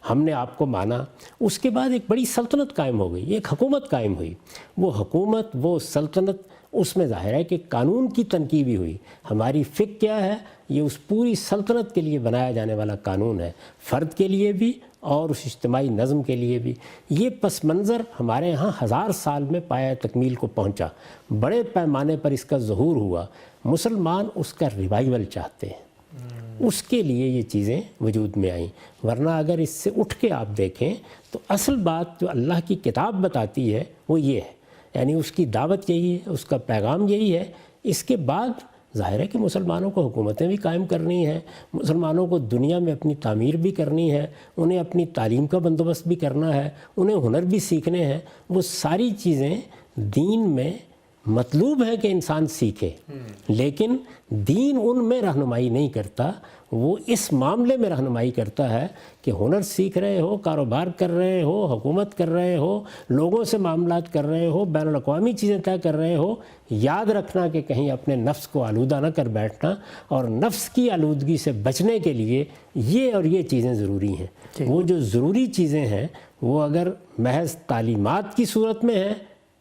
ہم نے آپ کو مانا. اس کے بعد ایک بڑی سلطنت قائم ہو گئی, ایک حکومت قائم ہوئی. وہ حکومت, وہ سلطنت, اس میں ظاہر ہے کہ قانون کی تنقید بھی ہوئی. ہماری فقہ کیا ہے؟ یہ اس پوری سلطنت کے لیے بنایا جانے والا قانون ہے, فرد کے لیے بھی اور اس اجتماعی نظم کے لیے بھی. یہ پس منظر ہمارے یہاں 1000 سال میں پایہ تکمیل کو پہنچا, بڑے پیمانے پر اس کا ظہور ہوا. مسلمان اس کا ریوائول چاہتے ہیں, اس کے لیے یہ چیزیں وجود میں آئیں. ورنہ اگر اس سے اٹھ کے آپ دیکھیں تو اصل بات جو اللہ کی کتاب بتاتی ہے وہ یہ ہے, یعنی اس کی دعوت یہی ہے, اس کا پیغام یہی ہے. اس کے بعد ظاہر ہے کہ مسلمانوں کو حکومتیں بھی قائم کرنی ہیں, مسلمانوں کو دنیا میں اپنی تعمیر بھی کرنی ہے, انہیں اپنی تعلیم کا بندوبست بھی کرنا ہے, انہیں ہنر بھی سیکھنے ہیں. وہ ساری چیزیں دین میں مطلوب ہے کہ انسان سیکھے, لیکن دین ان میں رہنمائی نہیں کرتا. وہ اس معاملے میں رہنمائی کرتا ہے کہ ہنر سیکھ رہے ہو, کاروبار کر رہے ہو, حکومت کر رہے ہو, لوگوں سے معاملات کر رہے ہو, بین الاقوامی چیزیں طے کر رہے ہو, یاد رکھنا کہ کہیں اپنے نفس کو آلودہ نہ کر بیٹھنا, اور نفس کی آلودگی سے بچنے کے لیے یہ اور یہ چیزیں ضروری ہیں. وہ جو ضروری چیزیں ہیں وہ اگر محض تعلیمات کی صورت میں ہیں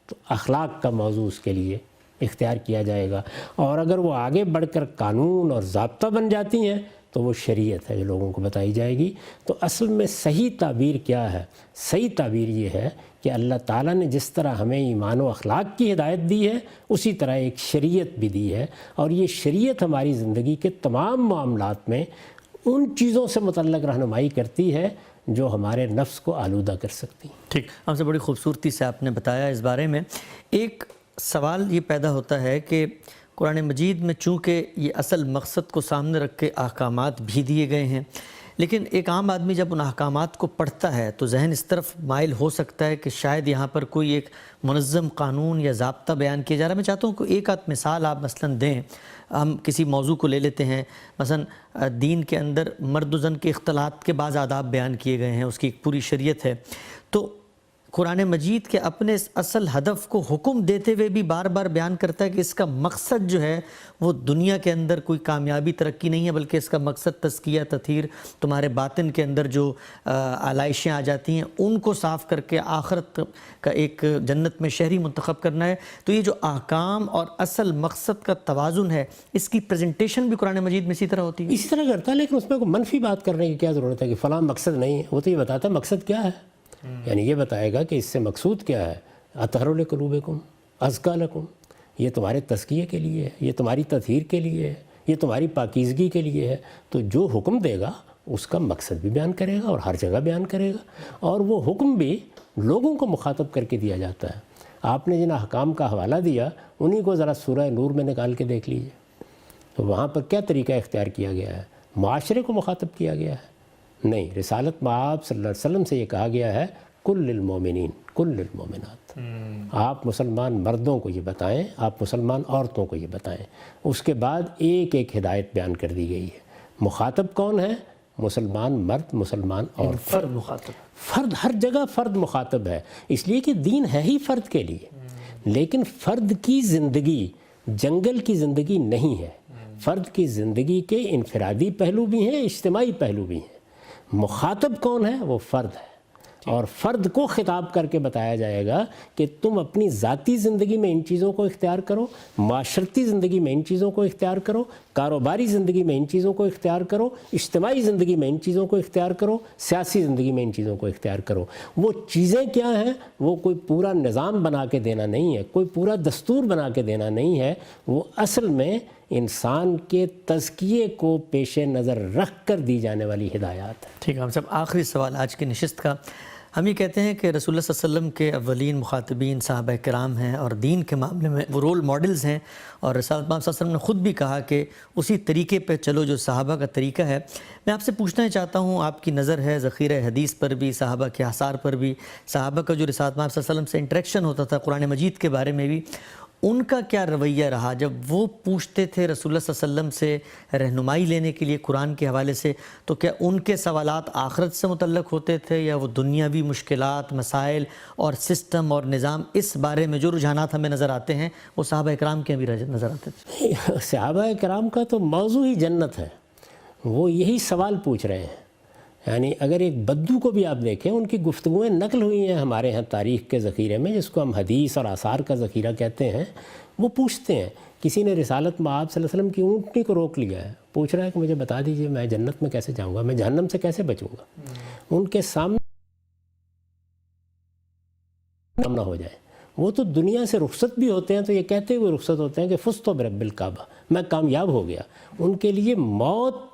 تو اخلاق کا موضوع اس کے لیے اختیار کیا جائے گا, اور اگر وہ آگے بڑھ کر قانون اور ضابطہ بن جاتی ہیں تو وہ شریعت ہے جو لوگوں کو بتائی جائے گی. تو اصل میں صحیح تعبیر کیا ہے؟ صحیح تعبیر یہ ہے کہ اللہ تعالیٰ نے جس طرح ہمیں ایمان و اخلاق کی ہدایت دی ہے اسی طرح ایک شریعت بھی دی ہے, اور یہ شریعت ہماری زندگی کے تمام معاملات میں ان چیزوں سے متعلق رہنمائی کرتی ہے جو ہمارے نفس کو آلودہ کر سکتی ہیں. ٹھیک, ہم سے بڑی خوبصورتی سے آپ نے بتایا اس بارے میں. ایک سوال یہ پیدا ہوتا ہے کہ قرآن مجید میں چونکہ یہ اصل مقصد کو سامنے رکھ کے احکامات بھی دیے گئے ہیں, لیکن ایک عام آدمی جب ان احکامات کو پڑھتا ہے تو ذہن اس طرف مائل ہو سکتا ہے کہ شاید یہاں پر کوئی ایک منظم قانون یا ضابطہ بیان کیا جا رہا ہے. میں چاہتا ہوں کہ ایک آدھ مثال آپ مثلاً دیں. ہم کسی موضوع کو لے لیتے ہیں, مثلا دین کے اندر مرد و زن کے اختلاط کے بعض آداب بیان کیے گئے ہیں, اس کی ایک پوری شریعت ہے. تو قرآن مجید کے اپنے اس اصل ہدف کو حکم دیتے ہوئے بھی بار بار بیان کرتا ہے کہ اس کا مقصد جو ہے وہ دنیا کے اندر کوئی کامیابی ترقی نہیں ہے, بلکہ اس کا مقصد تزکیہ, تطہیر, تمہارے باطن کے اندر جو آلائشیں آ جاتی ہیں ان کو صاف کر کے آخرت کا ایک جنت میں شہری منتخب کرنا ہے. تو یہ جو احکام اور اصل مقصد کا توازن ہے, اس کی پریزنٹیشن بھی قرآن مجید میں اسی طرح ہوتی ہے. اسی طرح کرتا ہے, لیکن اس میں کوئی منفی بات کرنے کی کیا ضرورت ہے کہ فلاں مقصد نہیں ہے. وہ تو یہ بتاتا ہے مقصد کیا ہے, یعنی یہ بتائے گا کہ اس سے مقصود کیا ہے. اطہر لقلوبکم ازکی لکم, یہ تمہارے تزکیے کے لیے ہے, یہ تمہاری تطہیر کے لیے ہے, یہ تمہاری پاکیزگی کے لیے ہے. تو جو حکم دے گا اس کا مقصد بھی بیان کرے گا اور ہر جگہ بیان کرے گا, اور وہ حکم بھی لوگوں کو مخاطب کر کے دیا جاتا ہے. آپ نے جن احکام کا حوالہ دیا انہی کو ذرا سورہ نور میں نکال کے دیکھ لیجئے, تو وہاں پر کیا طریقہ اختیار کیا گیا ہے؟ معاشرے کو مخاطب کیا گیا ہے؟ نہیں, رسالت مآب صلی اللہ علیہ وسلم سے یہ کہا گیا ہے کل للمومنین کل للمومنات. آپ مسلمان مردوں کو یہ بتائیں, آپ مسلمان عورتوں کو یہ بتائیں. اس کے بعد ایک ایک ہدایت بیان کر دی گئی ہے. مخاطب کون ہے؟ مسلمان مرد, مسلمان اور فرد مخاطب, فرد, ہر جگہ فرد مخاطب ہے, اس لیے کہ دین ہے ہی فرد کے لیے. لیکن فرد کی زندگی جنگل کی زندگی نہیں ہے. فرد کی زندگی کے انفرادی پہلو بھی ہیں, اجتماعی پہلو بھی ہیں. مخاطب کون ہے؟ وہ فرد ہے, اور فرد کو خطاب کر کے بتایا جائے گا کہ تم اپنی ذاتی زندگی میں ان چیزوں کو اختیار کرو, معاشرتی زندگی میں ان چیزوں کو اختیار کرو, کاروباری زندگی میں ان چیزوں کو اختیار کرو, اجتماعی زندگی میں ان چیزوں کو اختیار کرو, سیاسی زندگی میں ان چیزوں کو اختیار کرو. وہ چیزیں کیا ہیں؟ وہ کوئی پورا نظام بنا کے دینا نہیں ہے, کوئی پورا دستور بنا کے دینا نہیں ہے. وہ اصل میں انسان کے تزکیے کو پیش نظر رکھ کر دی جانے والی ہدایات ہے. ٹھیک ہے, ہم سب آخری سوال آج کی نشست کا. ہم یہ کہتے ہیں کہ رسول اللہ صلی اللہ علیہ وسلم کے اولین مخاطبین صحابہ کرام ہیں, اور دین کے معاملے میں وہ رول ماڈلز ہیں, اور رسول اللہ صلی اللہ علیہ وسلم نے خود بھی کہا کہ اسی طریقے پہ چلو جو صحابہ کا طریقہ ہے. میں آپ سے پوچھنا چاہتا ہوں, آپ کی نظر ہے ذخیرہ حدیث پر بھی, صحابہ کے آثار پر بھی, صحابہ کا جو رسول اللہ صلی اللہ علیہ وسلم سے انٹریکشن ہوتا تھا قرآن مجید کے بارے میں بھی, ان کا کیا رویہ رہا جب وہ پوچھتے تھے رسول اللہ صلی اللہ علیہ وسلم سے رہنمائی لینے کے لیے قرآن کے حوالے سے؟ تو کیا ان کے سوالات آخرت سے متعلق ہوتے تھے, یا وہ دنیاوی مشکلات, مسائل اور سسٹم اور نظام, اس بارے میں جو رجحانات ہمیں نظر آتے ہیں وہ صحابہ کرام کے بھی نظر آتے تھے؟ صحابہ کرام کا تو موضوع ہی جنت ہے. وہ یہی سوال پوچھ رہے ہیں یعنی اگر ایک بدو کو بھی آپ دیکھیں، ان کی گفتگویں نقل ہوئی ہیں ہمارے ہاں تاریخ کے ذخیرے میں، جس کو ہم حدیث اور آثار کا ذخیرہ کہتے ہیں. وہ پوچھتے ہیں، کسی نے رسالت مآب صلی اللہ علیہ وسلم کی اونٹنی کو روک لیا ہے، پوچھ رہا ہے کہ مجھے بتا دیجئے میں جنت میں کیسے جاؤں گا، میں جہنم سے کیسے بچوں گا. ان کے سامنے نہ ہو جائے. وہ تو دنیا سے رخصت بھی ہوتے ہیں تو یہ کہتے ہوئے رخصت ہوتے ہیں کہ فزت برب الکعبہ، میں کامیاب ہو گیا. ان کے لیے موت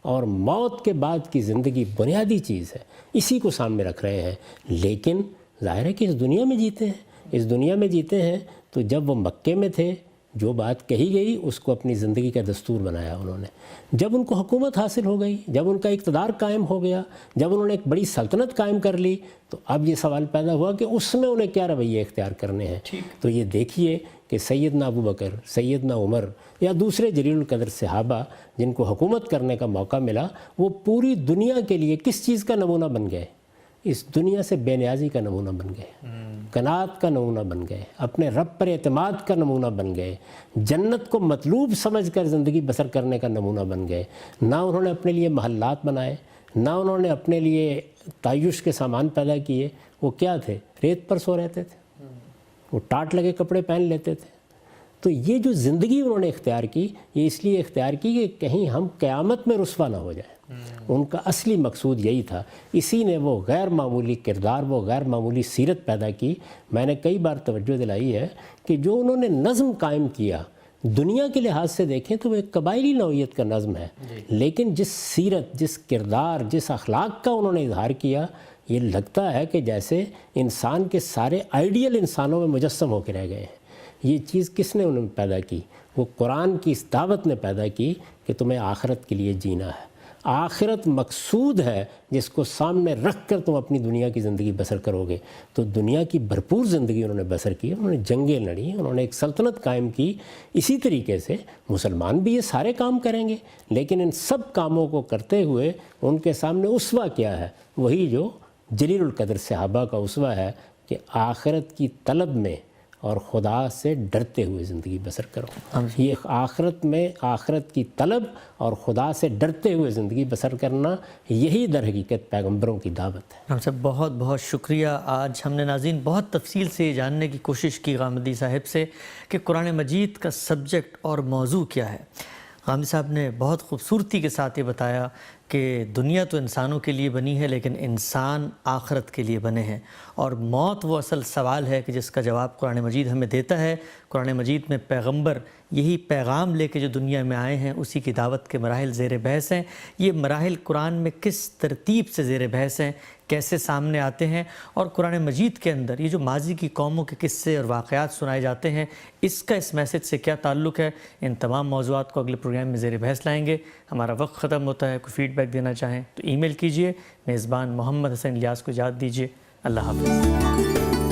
اور موت کے بعد کی زندگی بنیادی چیز ہے، اسی کو سامنے رکھ رہے ہیں. لیکن ظاہر ہے کہ اس دنیا میں جیتے ہیں، اس دنیا میں جیتے ہیں تو جب وہ مکے میں تھے جو بات کہی گئی اس کو اپنی زندگی کا دستور بنایا انہوں نے. جب ان کو حکومت حاصل ہو گئی، جب ان کا اقتدار قائم ہو گیا، جب انہوں نے ایک بڑی سلطنت قائم کر لی، تو اب یہ سوال پیدا ہوا کہ اس میں انہیں کیا رویے اختیار کرنے ہیں. تو یہ دیکھیے کہ سیدنا ابو بکر، سیدنا عمر یا دوسرے جلیل القدر صحابہ جن کو حکومت کرنے کا موقع ملا، وہ پوری دنیا کے لیے کس چیز کا نمونہ بن گئے؟ اس دنیا سے بے نیازی کا نمونہ بن گئے، قناعت کا نمونہ بن گئے، اپنے رب پر اعتماد کا نمونہ بن گئے، جنت کو مطلوب سمجھ کر زندگی بسر کرنے کا نمونہ بن گئے. نہ انہوں نے اپنے لیے محلات بنائے، نہ انہوں نے اپنے لیے تعیش کے سامان پیدا کیے. وہ کیا تھے؟ ریت پر سو رہتے تھے، وہ ٹاٹ لگے کپڑے پہن لیتے تھے. تو یہ جو زندگی انہوں نے اختیار کی، یہ اس لیے اختیار کی کہ کہیں ہم قیامت میں رسوا نہ ہو جائیں. ان کا اصلی مقصود یہی تھا. اسی نے وہ غیر معمولی کردار، وہ غیر معمولی سیرت پیدا کی. میں نے کئی بار توجہ دلائی ہے کہ جو انہوں نے نظم قائم کیا، دنیا کے لحاظ سے دیکھیں تو وہ ایک قبائلی نوعیت کا نظم ہے، لیکن جس سیرت، جس کردار، جس اخلاق کا انہوں نے اظہار کیا، یہ لگتا ہے کہ جیسے انسان کے سارے آئیڈیل انسانوں میں مجسم ہو کے رہ گئے ہیں. یہ چیز کس نے انہوں نے پیدا کی؟ وہ قرآن کی اس دعوت نے پیدا کی کہ تمہیں آخرت کے لیے جینا ہے. آخرت مقصود ہے جس کو سامنے رکھ کر تم اپنی دنیا کی زندگی بسر کرو گے. تو دنیا کی بھرپور زندگی انہوں نے بسر کی، انہوں نے جنگیں لڑیں، انہوں نے ایک سلطنت قائم کی. اسی طریقے سے مسلمان بھی یہ سارے کام کریں گے، لیکن ان سب کاموں کو کرتے ہوئے ان کے سامنے اسوہ کیا ہے؟ وہی جو جلیل القدر صحابہ کا اسوہ ہے کہ آخرت کی طلب میں اور خدا سے ڈرتے ہوئے زندگی بسر کرو. یہ آخرت میں آخرت کی طلب اور خدا سے ڈرتے ہوئے زندگی بسر کرنا، یہی در حقیقت پیغمبروں کی دعوت ہے. ہم سب بہت بہت شکریہ. آج ہم نے ناظرین بہت تفصیل سے یہ جاننے کی کوشش کی غامدی صاحب سے کہ قرآن مجید کا سبجیکٹ اور موضوع کیا ہے. غامدی صاحب نے بہت خوبصورتی کے ساتھ یہ بتایا کہ دنیا تو انسانوں کے لیے بنی ہے، لیکن انسان آخرت کے لیے بنے ہیں، اور موت وہ اصل سوال ہے کہ جس کا جواب قرآن مجید ہمیں دیتا ہے. قرآن مجید میں پیغمبر یہی پیغام لے کے جو دنیا میں آئے ہیں، اسی کی دعوت کے مراحل زیر بحث ہیں. یہ مراحل قرآن میں کس ترتیب سے زیر بحث ہیں، کیسے سامنے آتے ہیں، اور قرآن مجید کے اندر یہ جو ماضی کی قوموں کے قصے اور واقعات سنائے جاتے ہیں، اس کا اس میسج سے کیا تعلق ہے، ان تمام موضوعات کو اگلے پروگرام میں زیر بحث لائیں گے. ہمارا وقت ختم ہوتا ہے. کوئی فیڈ بیک دینا چاہیں تو ای میل کیجئے. میزبان محمد حسن الیاس کو اجازت دیجیے. اللہ حافظ.